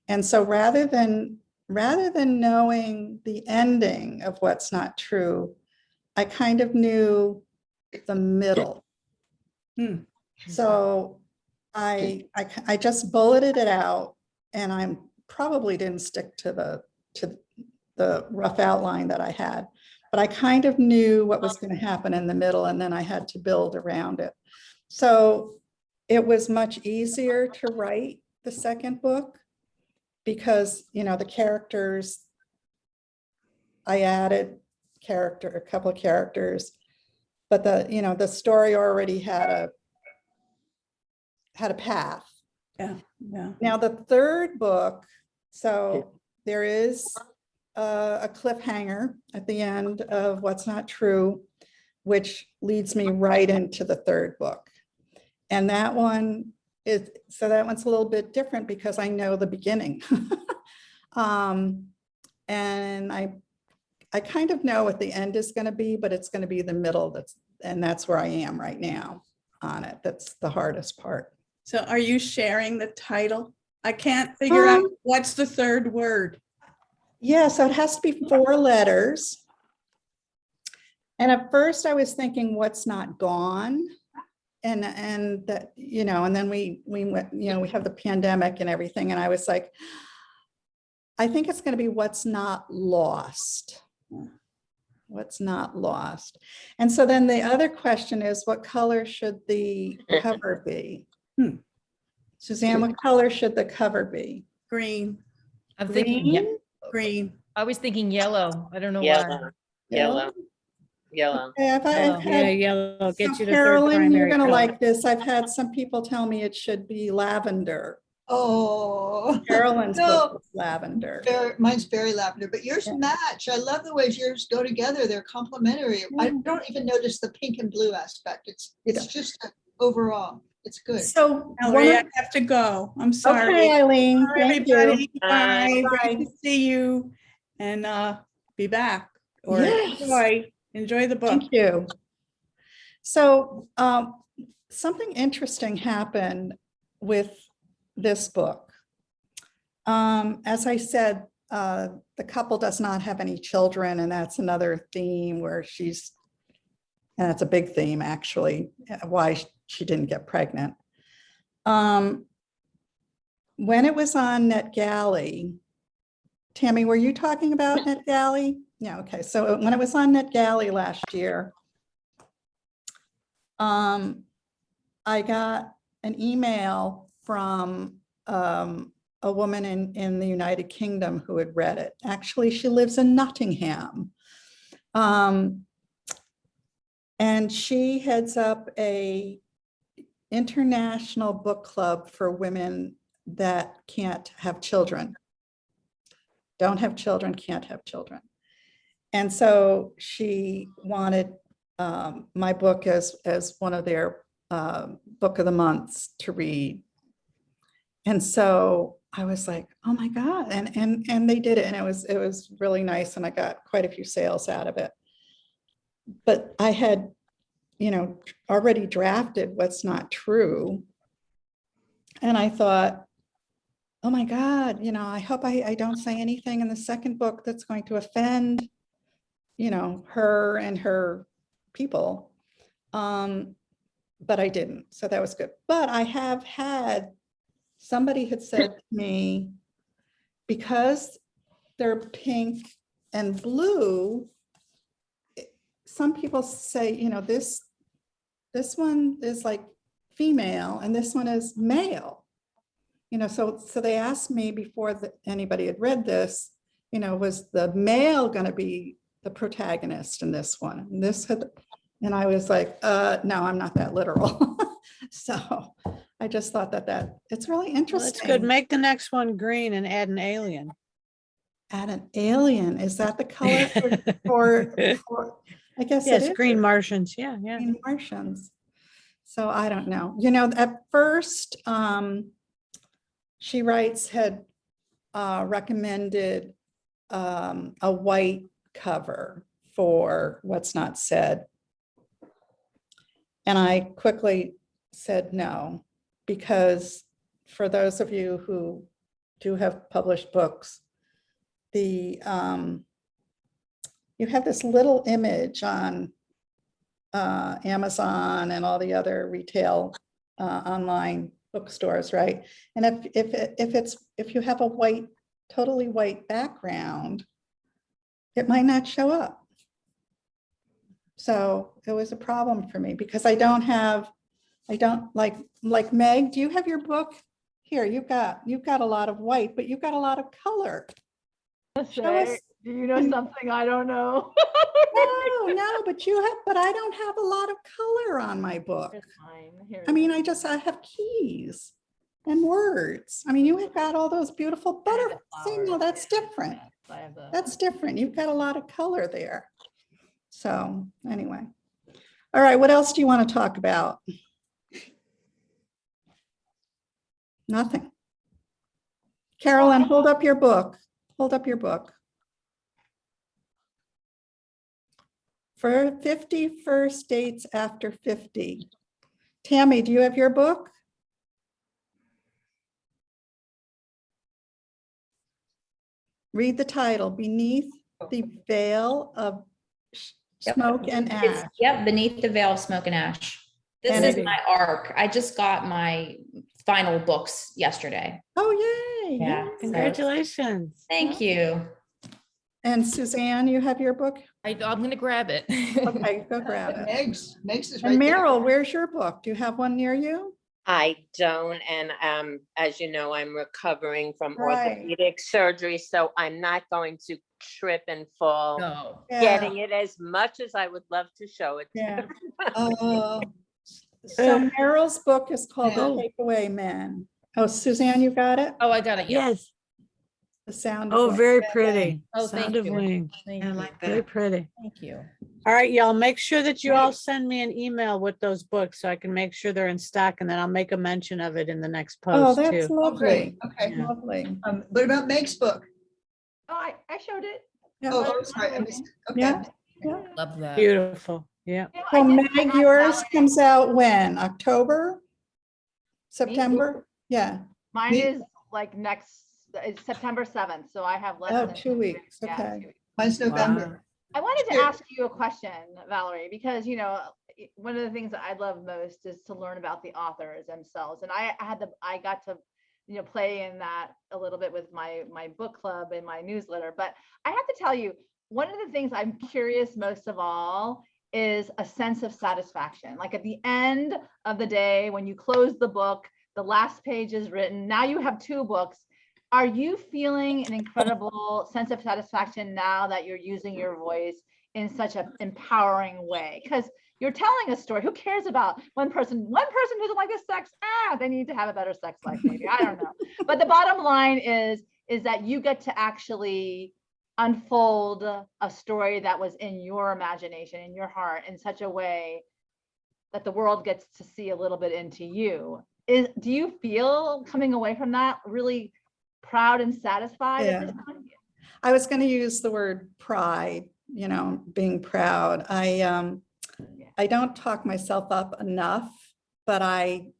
And so rather than knowing the ending of What's Not True, I kind of knew the middle. So I just bulleted it out, and I probably didn't stick to the rough outline that I had, but I kind of knew what was going to happen in the middle, and then I had to build around it. So it was much easier to write the second book because, the characters, I added a couple of characters, but the story already had a path. Yeah. Now the third book, so there is a cliffhanger at the end of What's Not True, which leads me right into the third book. And that one's a little bit different because I know the beginning. And I kind of know what the end is going to be, but it's going to be the middle. That's where I am right now on it. That's the hardest part. So are you sharing the title? I can't figure out what's the third word. Yeah, so it has to be 4 letters. And at first I was thinking What's Not Gone. And that, and then we went, we have the pandemic and everything. And I was like, I think it's going to be What's Not Lost. What's Not Lost. And so then the other question is, what color should the cover be? Suzanne, what color should the cover be? Green. I'm thinking Green. I was thinking yellow. I don't know why. Yellow. Yeah, I've had, Yellow. Get so you the third Carolyn, you're primary going to color. like this. I've had some people tell me it should be lavender. Oh, Carolyn's no. book is lavender. Mine's very lavender, but yours Yeah. match. I love the ways yours go together. They're complementary. I don't even notice the pink and blue aspect. It's just overall, it's good. So Valerie, I have to go. I'm sorry. Okay, Eileen, Bye, thank everybody. you. Bye. Bye. Great to see you, and be back. Or Yes. enjoy the book. Thank you. So something interesting happened with this book. As I said, the couple does not have any children, and that's another theme where and that's a big theme actually, why she didn't get pregnant. When it was on NetGalley, Tammy, were you talking about NetGalley? Yeah, okay. So when it was on NetGalley last year, I got an email from a woman in the United Kingdom who had read it. Actually, she lives in Nottingham. And she heads up a international book club for women that can't have children. Don't have children, can't have children. And so she wanted my book as one of their book of the months to read. And so I was like, oh my God. And they did it. And it was really nice. And I got quite a few sales out of it. But I had, already drafted What's Not True. And I thought, oh my God, I hope I don't say anything in the second book that's going to offend, her and her people. But I didn't. So that was good. But I have had, somebody had said to me, because they're pink and blue, some people say, this one is like female and this one is male. So they asked me before anybody had read this, was the male going to be the protagonist in this one? And I was like, no, I'm not that literal. So I just thought that it's really interesting. Well, that's good. Make the next one green and add an alien. Add an alien. Is that the color for I guess Yes, it is. green Martians. Yeah. Green Martians. So I don't know. At first, She Writes had recommended a white cover for What's Not Said. And I quickly said no, because for those of you who do have published books, you have this little image on Amazon and all the other retail online bookstores, right? And if you have a totally white background, it might not show up. So it was a problem for me because I don't like Meg, do you have your book? Here, you've got a lot of white, but you've got a lot of color. Show us. Do you know something I don't know? No, but I don't have a lot of color on my book. I mean, I have keys and words. I mean, you have got all those beautiful butterflies. See, no, that's different. That's different. You've got a lot of color there. So anyway. All right, what else do you want to talk about? Nothing. Carolyn, hold up your book. Hold up your book. For 50 First Dates After 50. Tammy, do you have your book? Read the title, Beneath the Veil of Smoke and Ash. Yep, Beneath the Veil of Smoke and Ash. This is my arc. I just got my final books yesterday. Oh, yay. Yeah. Yay. Congratulations. Thank you. And Suzanne, you have your book? I'm going to grab it. Okay, go grab it. Meg's is right And there. Meryl, where's your book? Do you have one near you? I don't, and as you know, I'm recovering from Right. orthopedic surgery, so I'm not going to trip and fall. No. Yeah. Getting it as much as I would love to show it. Yeah. Oh, So Meryl's book is called Yeah. The Takeaway Men. Oh, Suzanne, you got it? Oh, I got it. Yeah. Yes. The Sound of Oh, Wings. very pretty. Oh, Sound thank of you. Wings. Thank I you. like that. Very pretty. Thank you. All right, y'all, make sure that you all send me an email with those books so I can make sure they're in stock, and then I'll make a mention of it in the next Oh, post that's too. oh, great. lovely. Okay. Yeah. Lovely. What about Meg's book? Oh, I showed it. Yeah. Oh, sorry. I missed it. Okay. Yeah. Love that. Beautiful. Yeah. You know, So I did Meg, ask yours Valerie- comes out when? October? September? Yeah. Mine Me- is like it's September 7th, so I have less Oh, than 2 weeks. yeah, Okay. 2 weeks. Mine's November. I wanted to Sure. ask you a question, Valerie, because one of the things that I love most is to learn about the authors themselves. And I got to play in that a little bit with my book club and my newsletter. But I have to tell you, one of the things I'm curious most of all is a sense of satisfaction. Like at the end of the day, when you close the book, the last page is written. Now you have 2 books. Are you feeling an incredible sense of satisfaction now that you're using your voice in such an empowering way? Because you're telling a story. Who cares about one person who doesn't like his sex? They need to have a better sex life, maybe. I don't know. But the bottom line is that you get to actually unfold a story that was in your imagination, in your heart, in such a way that the world gets to see a little bit into you. Do you feel coming away from that really proud and satisfied at this point? I was going to use the word pride, being proud. I don't talk myself up enough, but I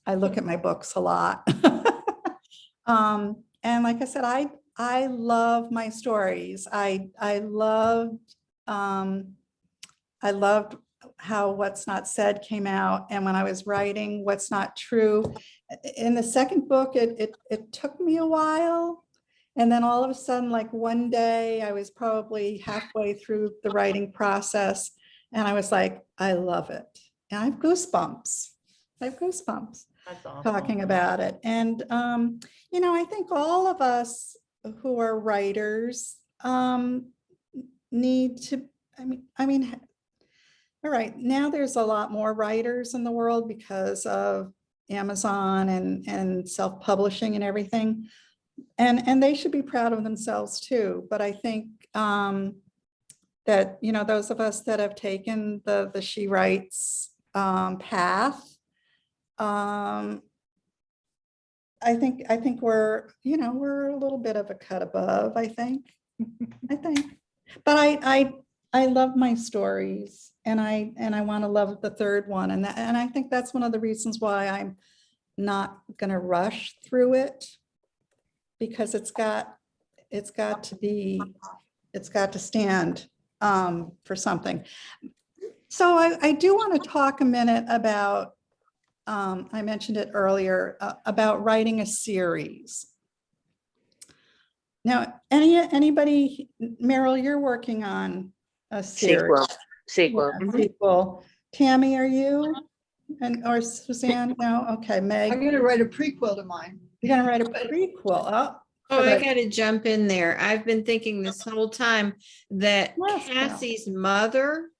look at my books a lot. And like I said, I love my stories. I loved how What's Not Said came out. And when I was writing What's Not True, in the second book, it took me a while. And then all of a sudden, like one day, I was probably halfway through the writing process, and I was like, I love it. And I have goosebumps. That's awesome. Talking about it. And, I think all of us who are writers need to, all right, now there's a lot more writers in the world because of Amazon and self-publishing and everything. And they should be proud of themselves too. But I think that, those of us that have taken the She Writes path, I think we're a little bit of a cut above, I think. But I love my stories, and I want to love the third one. And I think that's one of the reasons why I'm not going to rush through it, because it's got to stand for something. So I do want to talk a minute about, I mentioned it earlier, about writing a series. Now, anybody, Meryl, you're working on a series. Sequel. Yeah, sequel. Tammy, are you? Or Suzanne? No? Okay, Meg. I'm going to write a prequel to mine. You're gonna write a prequel. Oh, I got to jump in there. I've been thinking this whole time that Yes, Val. Cassie's mother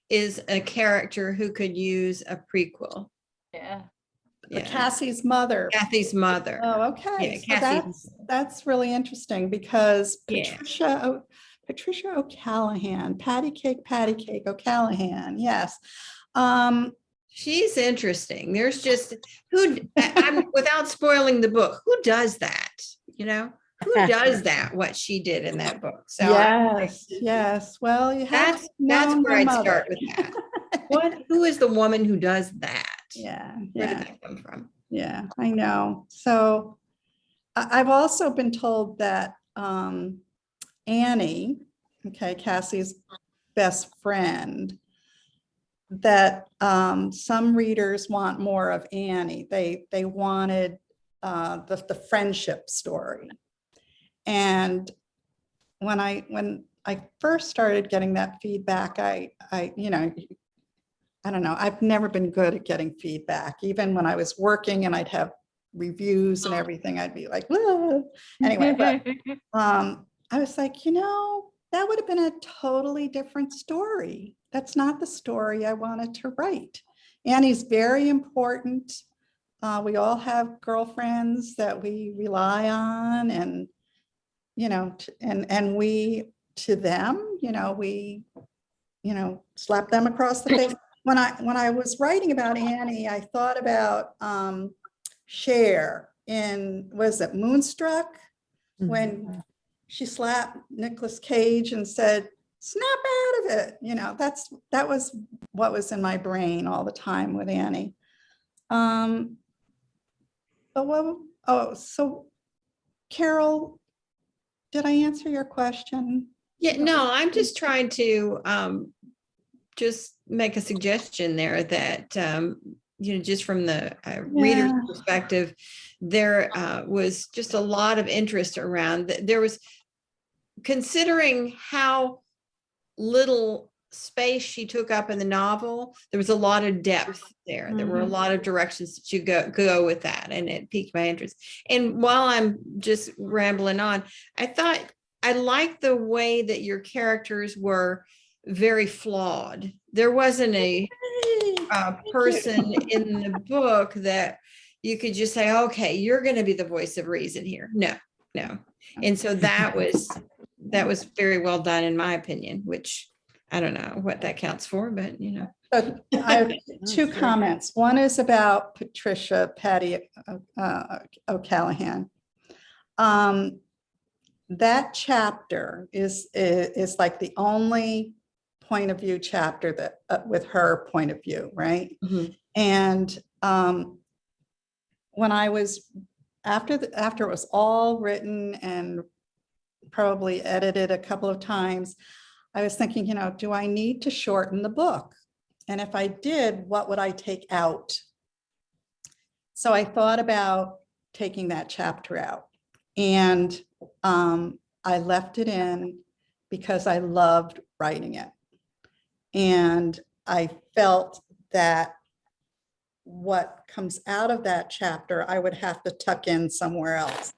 is a character who could use a prequel. Yeah. Cassie's mother. Kathy's mother. Oh, okay. Yeah, So Cassie's. that's really interesting, because Yeah. Patricia O'Callahan, Patty Cake O'Callahan. Yes. She's interesting. There's just I'm without spoiling the book. Who does that? Who does that? What she did in that book. So yes. Well, you have that's where I'd mother. start with that. Who is the woman who does that? Yeah. Where did that come from? Yeah, I know. So I've also been told that Annie, Cassie's best friend, that some readers want more of Annie. They wanted the friendship story. And when I first started getting that feedback, I don't know, I've never been good at getting feedback. Even when I was working and I'd have reviews and everything, I'd be like, whoa. Anyway, but I was like, that would have been a totally different story. That's not the story I wanted to write. Annie's very important. We all have girlfriends that we rely on, and, and we, to them, we, slap them across the face. When I was writing about Annie, I thought about Cher in, was it Moonstruck? When she slapped Nicolas Cage and said, snap out prove it. That was what was in my brain all the time with Annie. So Carol, did I answer your question? Yeah, no, I'm just trying to just make a suggestion there that, just from the reader's Yeah. perspective, there was just a lot of interest around. There was, considering how little space she took up in the novel, there was a lot of depth there. There were a lot of directions that you go with that, and it piqued my interest. And while I'm just rambling on, I thought I liked the way that your characters were very flawed. There wasn't a person in the book that you could just say, okay, you're going to be the voice of reason here. No. And so that was very well done, in my opinion, which I don't know what that counts for, but So I have two comments. One is about Patricia Patty O'Callahan. That chapter is like the only point of view chapter that with her point of view, right? And when I was after it was all written and probably edited a couple of times, I was thinking, do I need to shorten the book? And if I did, what would I take out? So I thought about taking that chapter out, and I left it in because I loved writing it. And I felt that what comes out of that chapter, I would have to tuck in somewhere else.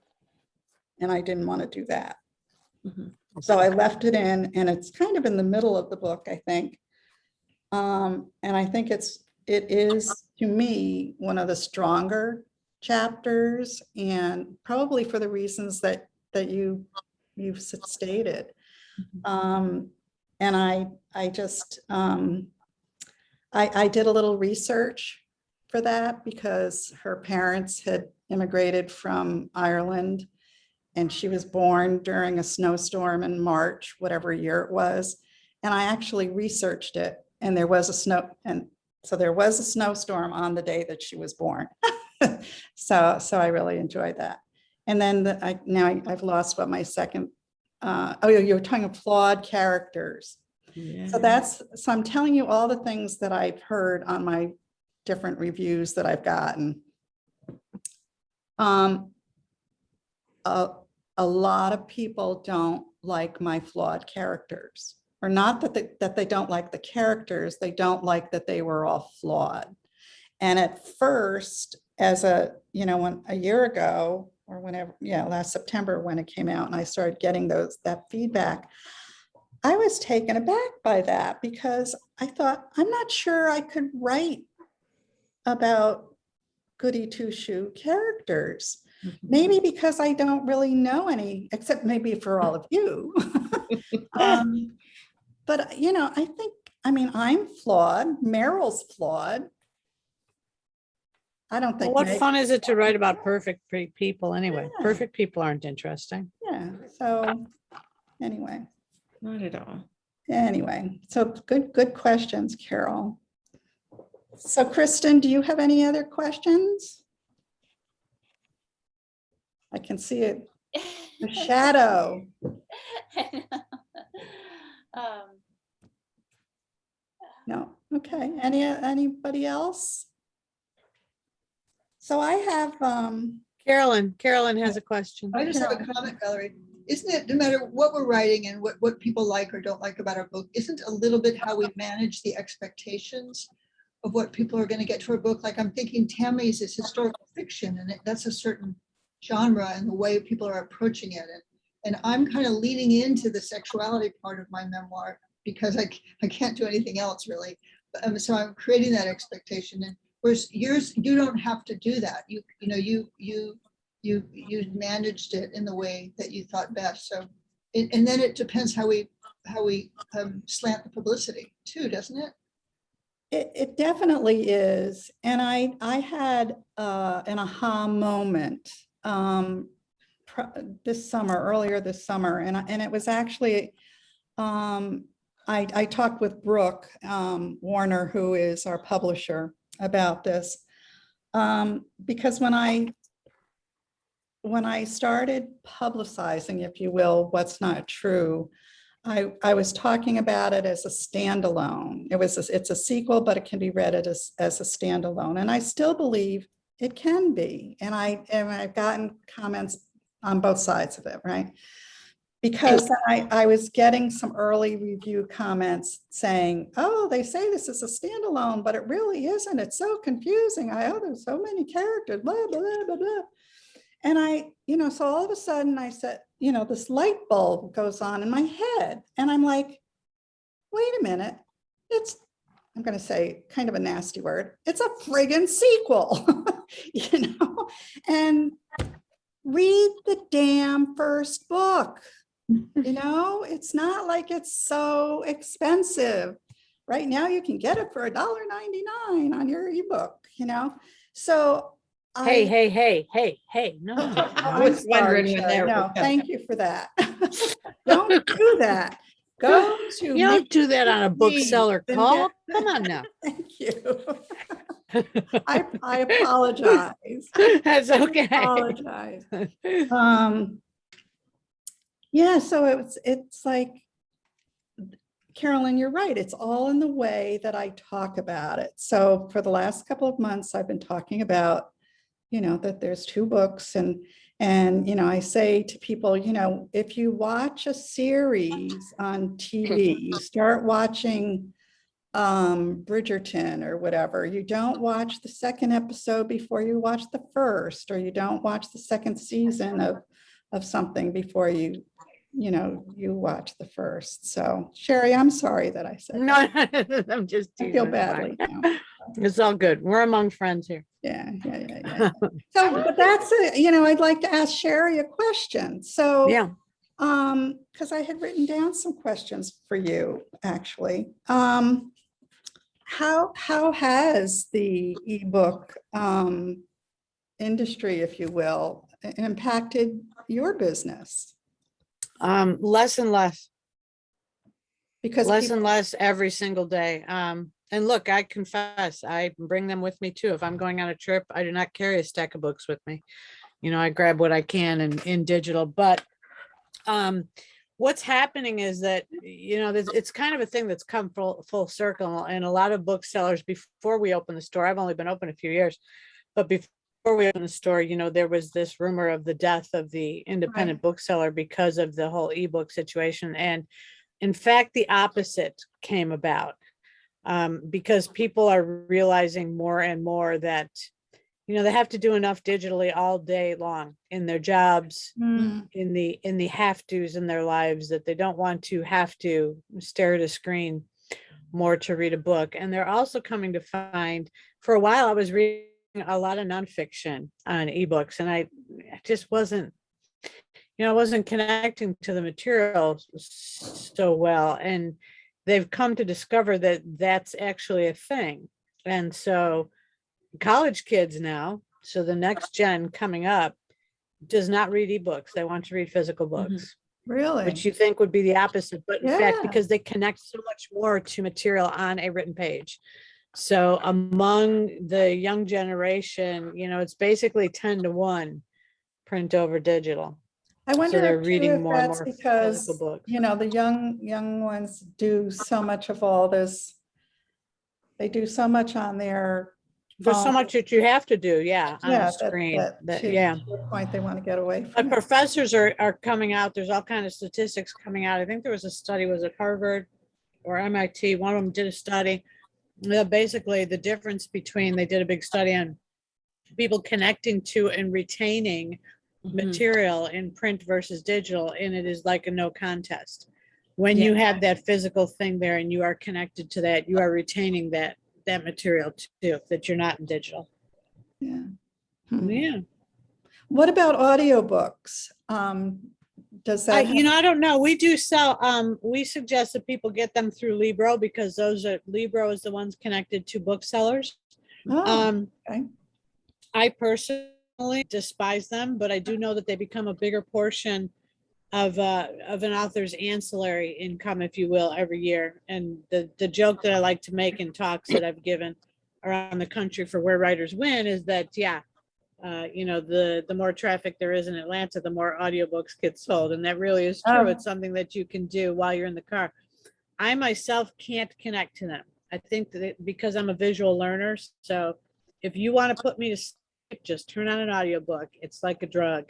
And I didn't want to do that. So I left it in, and it's kind of in the middle of the book, I think. And I think it is, to me, one of the stronger chapters, and probably for the reasons that you've stated. And I just, I did a little research for that because her parents had immigrated from Ireland, and she was born during a snowstorm in March, whatever year it was. And I actually researched it, and there was a snowstorm on the day that she was born. So I really enjoyed that. And then I've lost what my second, you were talking of flawed characters. Yeah. So I'm telling you all the things that I've heard on my different reviews that I've gotten. A lot of people don't like my flawed characters, or not that they don't like the characters, they don't like that they were all flawed. And at first, as a year ago, or whenever, last September when it came out and I started getting that feedback, I was taken aback by that, because I thought, I'm not sure I could write about goody two-shoe characters. Maybe because I don't really know any, except maybe for all of you. But I'm flawed. Meryl's flawed. I don't think. Well, what fun is it to write about perfect people anyway? Yeah. Perfect people aren't interesting. Yeah. So anyway. Not at all. Anyway, so good questions, Carol. So Kristen, do you have any other questions? I can see it. The shadow. No. Okay. Anybody else? So I have Carolyn has a question. I just have a comment, Valerie. Isn't it, no matter what we're writing and what people like or don't like about our book, isn't a little bit how we manage the expectations of what people are going to get to our book? Like, I'm thinking Tammy's is historical fiction, and that's a certain genre and the way people are approaching it. And I'm kind of leaning into the sexuality part of my memoir because I can't do anything else really. So I'm creating that expectation. And whereas yours, you don't have to do that. You managed it in the way that you thought best. So, and then it depends how we slant the publicity too, doesn't it? It definitely is. And I had an aha moment earlier this summer, and it was actually I talked with Brooke Warner, who is our publisher, about this. Because when I started publicizing, if you will, What's Not True, I was talking about it as a standalone. It's a sequel, but it can be read as a standalone. And I still believe it can be. And I've gotten comments on both sides of it, right? Because I was getting some early review comments saying, oh, they say this is a standalone, but it really isn't. It's so confusing. There's so many characters, blah, blah, blah, blah. And so all of a sudden I said, this light bulb goes on in my head. And I'm like, wait a minute. I'm going to say kind of a nasty word. It's a friggin' sequel, and read the damn first book. It's not like it's so expensive. Right now you can get it for $1.99 on your ebook, So Hey, no. I was wondering when they were No, coming. thank you for that. Don't do that. Go to. You don't do that on a Make bookseller Read. call. Come on now. Thank you. I apologize. That's okay. I apologize. Yeah, so it's like, Carolyn, you're right. It's all in the way that I talk about it. So for the last couple of months, I've been talking about, that there's 2 books, and I say to people, if you watch a series on TV, you start watching Bridgerton or whatever, you don't watch the second episode before you watch the first, or you don't watch the second season of something before you watch the first. So Sherry, I'm sorry that I said No, that. I'm just I teasing. feel It's badly fine. now. It's all good. We're among friends here. Yeah. So, but that's I'd like to ask Sherry a question. So, Yeah. because I had written down some questions for you, actually. How has the ebook industry, if you will, impacted your business? Less and less. Because Less and less every single day. And look, I confess, I bring them with me too. If I'm going on a trip, I do not carry a stack of books with me. I grab what I can in digital. But what's happening is that, it's kind of a thing that's come full circle. And a lot of booksellers, before we opened the store, I've only been open a few years, but before we opened the store, there was this rumor of the death of the independent bookseller because of the whole ebook situation. And in fact, the opposite came about. Because people are realizing more and more that, they have to do enough digitally all day long in their jobs, in the have-tos in their lives, that they don't want to have to stare at a screen more to read a book. And they're also coming to find, for a while, I was reading a lot of nonfiction on ebooks, and I just wasn't, I wasn't connecting to the material so well. And they've come to discover that that's actually a thing. And so college kids now, so the next gen coming up, does not read ebooks. They want to read physical books. Really? Which you think would be the opposite, but in fact, Yeah. because they connect so much more to material on a written page. So among the young generation, it's basically 10 to 1 print over digital. I wonder they're if, reading too, if more and that's more because, physical books. the young ones do so much of all this. They do so much on their. There's so phone. much that you have to do, on Yeah, a screen. to Yeah. your point, they want to get away But from it. professors are coming out. There's all kinds of statistics coming out. I think there was a study, was it Harvard or MIT? One of them did a study. Basically, the difference between, they did a big study on people connecting to and retaining material in print versus digital, and it is like a no contest. When you have that physical thing there and you are connected to that, you are retaining that material too, that you're not in digital. Yeah. Yeah. What about audiobooks? Does that? I don't know. We do sell, we suggest that people get them through Libro, because Libro is the ones connected to booksellers. Okay. I personally despise them, but I do know that they become a bigger portion of an author's ancillary income, if you will, every year. And the joke that I like to make in talks that I've given around the country for where writers win is that, yeah, the more traffic there is in Atlanta, the more audiobooks get sold. And that really is true. Oh. It's something that you can do while you're in the car. I myself can't connect to them. I think that because I'm a visual learner. So if you want to put me to sleep, just turn on an audiobook. It's like a drug.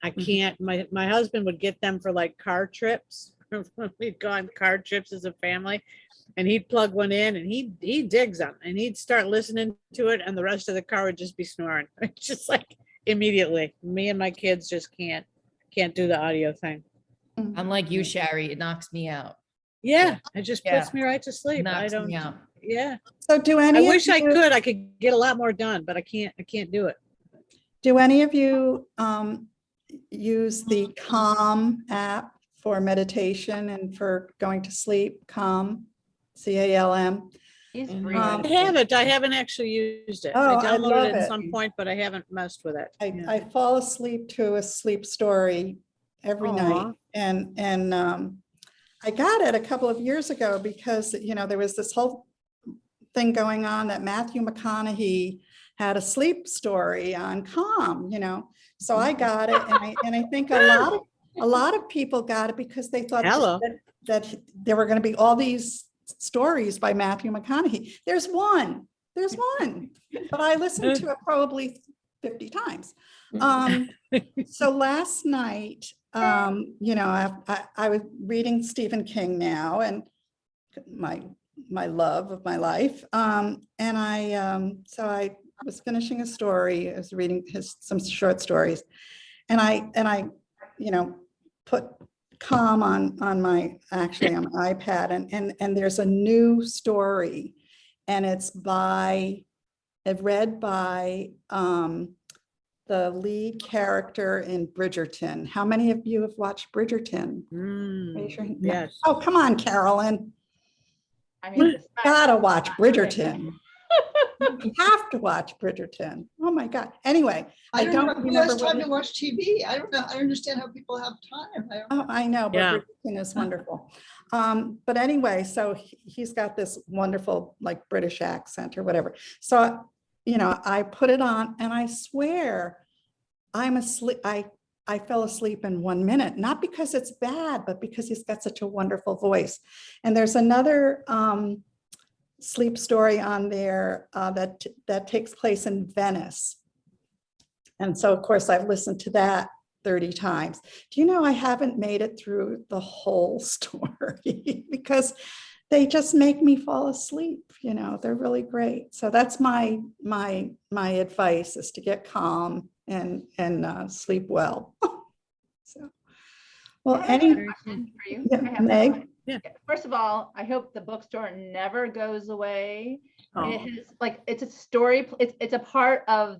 I can't, my husband would get them for like car trips. We'd go on car trips as a family, and he'd plug one in and he digs them, and he'd start listening to it, and the rest of the car would just be snoring. It's just like immediately. Me and my kids just can't do the audio thing. I'm like you, Sherry. It knocks me out. Yeah, it just puts Yeah. me right to sleep. I Knocks don't. me out. Yeah, So do I any of wish I you- could get a lot more done, but I can't do it. Do any of you use the Calm app for meditation and for going to sleep? Calm, CALM. He's Um, breathing. I haven't actually used it. Oh, I I downloaded love it at it. some point, but I haven't messed with it. Yeah. I fall asleep to a sleep story every night, Aw. and I got it a couple of years ago because there was this whole thing going on that Matthew McConaughey had a sleep story on Calm, so I got it, and I think a lot of people got it because they thought Hello. that there were going to be all these stories by Matthew McConaughey. There's one, but I listened to it probably 50 times. So last night, I was reading Stephen King now, and my love of my life. And I was finishing a story. I was reading some short stories, and I put Calm on my iPad, and there's a new story, and it's read by the lead character in Bridgerton. How many of you have watched Bridgerton? Raise your hand. Yes. Oh, come on, Carolyn. I mean, You gotta watch Bridgerton. You have to watch Bridgerton. Oh my God. Anyway, I don't know who has time what- to watch TV. I don't know. I don't understand how people have time. Oh, I know, but Yeah. Bridgerton is wonderful. But anyway, so he's got this wonderful like British accent or whatever. So, I put it on, and I swear I'm asleep. I fell asleep in 1 minute, not because it's bad, but because he's got such a wonderful voice. And there's another sleep story on there that takes place in Venice. And so, of course, I've listened to that 30 times. Do you know I haven't made it through the whole story because they just make me fall asleep. They're really great. So that's my advice, is to get calm and sleep well. So, well, I have a question for you. yeah, I have a Meg? question. Yeah. First of all, I hope the bookstore never goes away. Oh. It's a story. It's a part of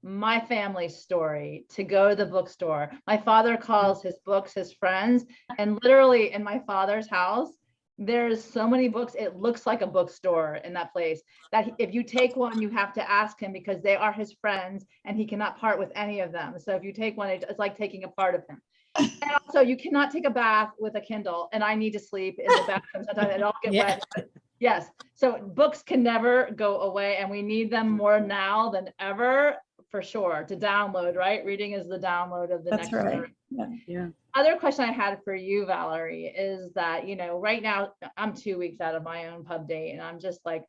my family's story to go to the bookstore. My father calls his books his friends, and literally in my father's house, there's so many books. It looks like a bookstore in that place, that if you take one, you have to ask him because they are his friends and he cannot part with any of them. So if you take one, it's like taking a part of him. And also, you cannot take a bath with a Kindle, and I need to sleep in the bathroom sometimes and I'll get Yeah. wet. Yes, so books can never go away, and we need them more now than ever, for sure, to download, right? Reading is the download of the That's next right. generation. Yeah. Other question I had for you, Valerie, is that, right now I'm 2 weeks out of my own pub date, and I'm just like,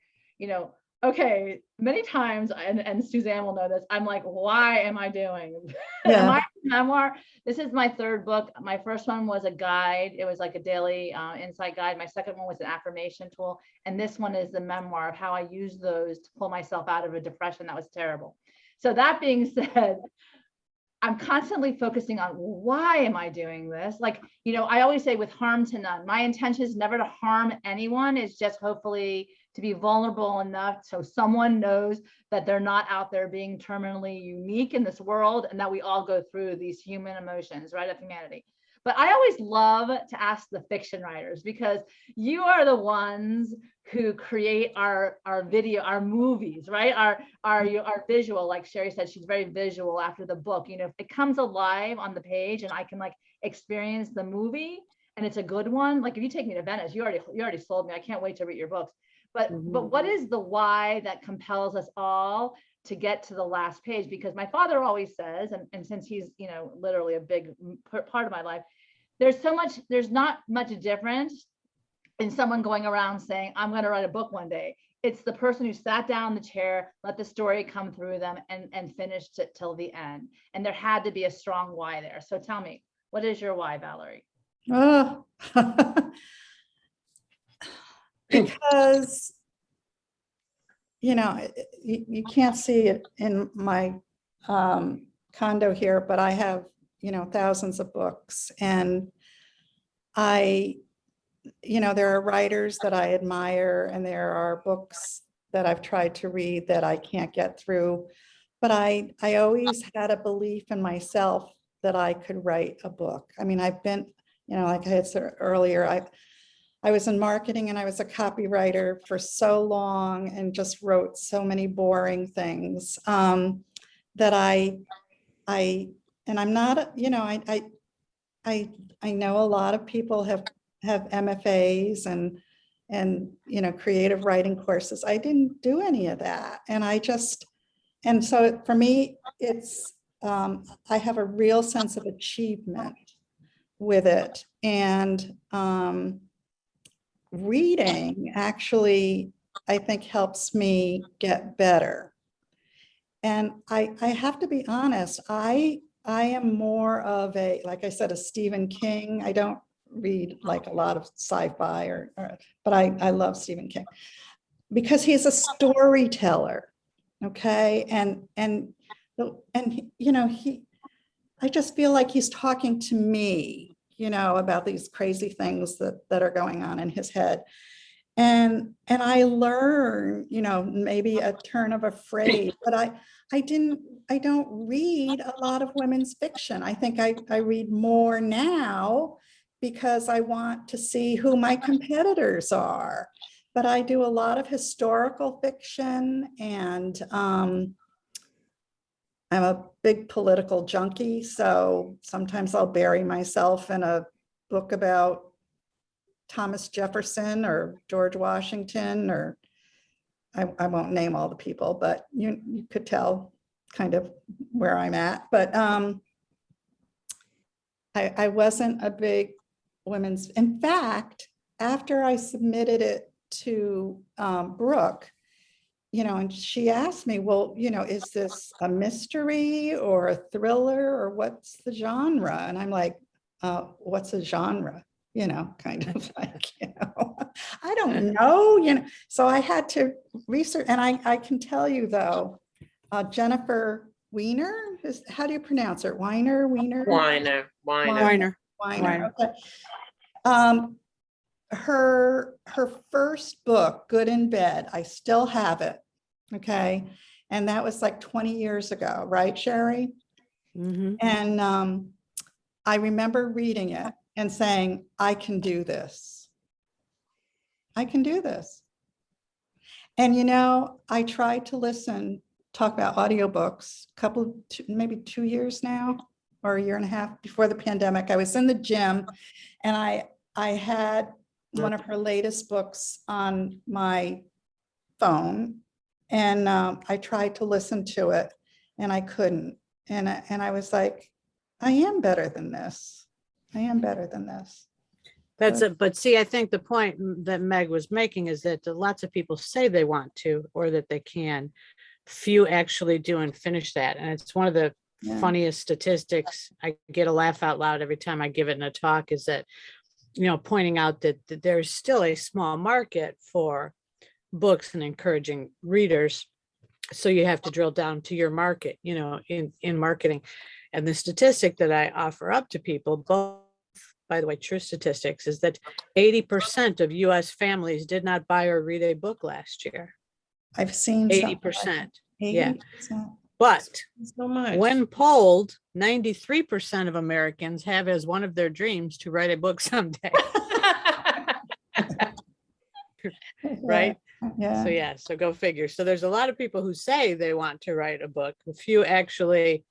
okay, many times, and Suzanne will know this, I'm like, why am I doing Yeah. my memoir? This is my third book. My first one was a guide. It was like a daily insight guide. My second one was an affirmation tool. And this one is the memoir of how I used those to pull myself out of a depression that was terrible. So that being said, I'm constantly focusing on, why am I doing this? Like, I always say, with harm to none. My intention is never to harm anyone. It's just hopefully to be vulnerable enough so someone knows that they're not out there being terminally unique in this world, and that we all go through these human emotions, right, of humanity. But I always love to ask the fiction writers, because you are the ones who create our video, our movies, right? Our visual, like Sherry said, she's very visual after the book. If it comes alive on the page and I can like experience the movie and it's a good one, like if you take me to Venice, you already sold me. I can't wait to read your books. But what is the why that compels us all to get to the last page? Because my father always says, and since he's, you know, literally a big part of my life, there's not much difference in someone going around saying, I'm going to write a book one day. It's the person who sat down in the chair, let the story come through them and finished it till the end. And there had to be a strong why there. So tell me, what is your why, Valerie? Oh, because, you know, you can't see it in my condo here, but I have, you know, thousands of books, and you know, there are writers that I admire, and there are books that I've tried to read that I can't get through, but I always had a belief in myself that I could write a book. I mean, I've been, you know, like I had said earlier, I was in marketing and I was a copywriter for so long and just wrote so many boring things that and I'm not, you know, I know a lot of people have MFAs and, you know, creative writing courses. I didn't do any of that. And so for me, it's, I have a real sense of achievement with it. And reading actually, I think, helps me get better. And I have to be honest, I am more of a, like I said, a Stephen King. I don't read like a lot of sci-fi but I love Stephen King because he's a storyteller. Okay. And you know, I just feel like he's talking to me, you know, about these crazy things that are going on in his head. And I learn, you know, maybe a turn of a phrase, but I don't read a lot of women's fiction. I think I read more now because I want to see who my competitors are. But I do a lot of historical fiction, and I'm a big political junkie. So sometimes I'll bury myself in a book about Thomas Jefferson or George Washington, or I won't name all the people, but you could tell kind of where I'm at. But I wasn't a big women's. In fact, after I submitted it to Brooke, you know, and she asked me, well, you know, is this a mystery or a thriller, or what's the genre? And I'm like, what's a genre? You know, kind of like, you know, I don't know, you know. So I had to research, and I can tell you though, Jennifer Weiner, how do you pronounce her? Weiner. Okay. Her first book, Good in Bed, I still have it. Okay. And that was like 20 years ago, right, Sherry? Mm-hmm. And I remember reading it and saying, I can do this. I can do this. And, you know, I tried to talk about audiobooks maybe 2 years now, or a year and a half before the pandemic. I was in the gym and I had one of her latest books on my phone, and I tried to listen to it and I couldn't. And I was like, I am better than this. I am better than this. That's it. But see, I think the point that Meg was making is that lots of people say they want to, or that they can. Few actually do and finish that. And it's one of the funniest statistics. I get a laugh out loud every time I give it in a talk, is that, you know, pointing out that there's still a small market for books and encouraging readers. So you have to drill down to your market, you know, in marketing. And the statistic that I offer up to people, both, by the way, true statistics, is that 80% of US families did not buy or read a book last year. I've seen 80%. Yeah. 80%. But So much. when polled, 93% of Americans have as one of their dreams to write a book someday. Right? Yeah. So go figure. So there's a lot of people who say they want to write a book. A few actually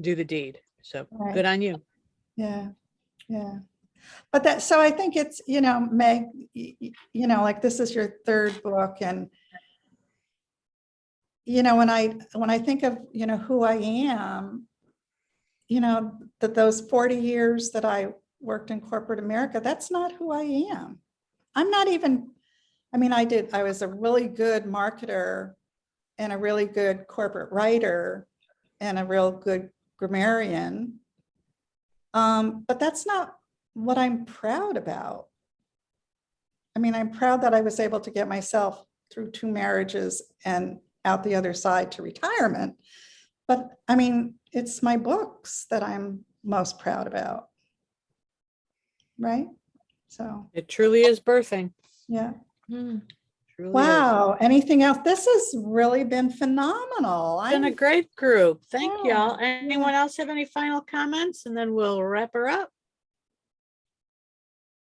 do the deed. So Right. good on you. Yeah. Yeah. But that, so I think it's, Meg, like this is your third book, and when I think of, who I am, that those 40 years that I worked in corporate America, that's not who I am. I'm not even, I was a really good marketer and a really good corporate writer and a real good grammarian. But that's not what I'm proud about. I'm proud that I was able to get myself through 2 marriages and out the other side to retirement. But it's my books that I'm most proud about. Right? So, It truly is birthing. yeah. Truly is. Wow. Anything else? This has really been phenomenal. Been a great group. Thank Yeah, y'all. Anyone else have any final comments? And then we'll wrap her up.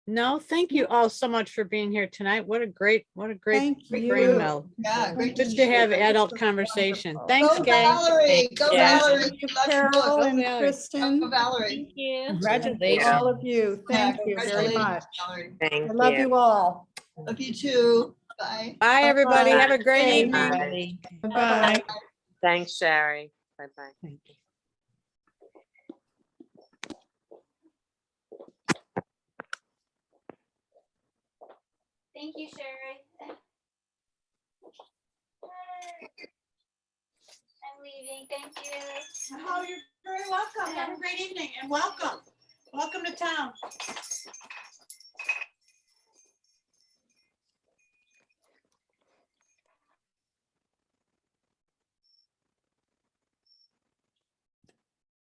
No, thank you all so much for being here tonight. What a great Thank brain you. melt. Yeah, great Good to have adult conversation. Thanks, Go gang. Valerie, go Yeah. Valerie. Thank you, Lots of Carol books. and Valerie. Kristen. Go Valerie. Thank you. Congratulations. All of you. Yeah, Thank you very congratulations, much. Valerie. Thank I love you all. Love you too. Bye. Bye, everybody. Bye. Have a great Bye. evening. Bye. Bye-bye. Thanks, Sherry. Bye-bye. Thank you, Sherry. I'm leaving. Thank you. Oh, you're very welcome. Have a great evening and welcome. Welcome to town.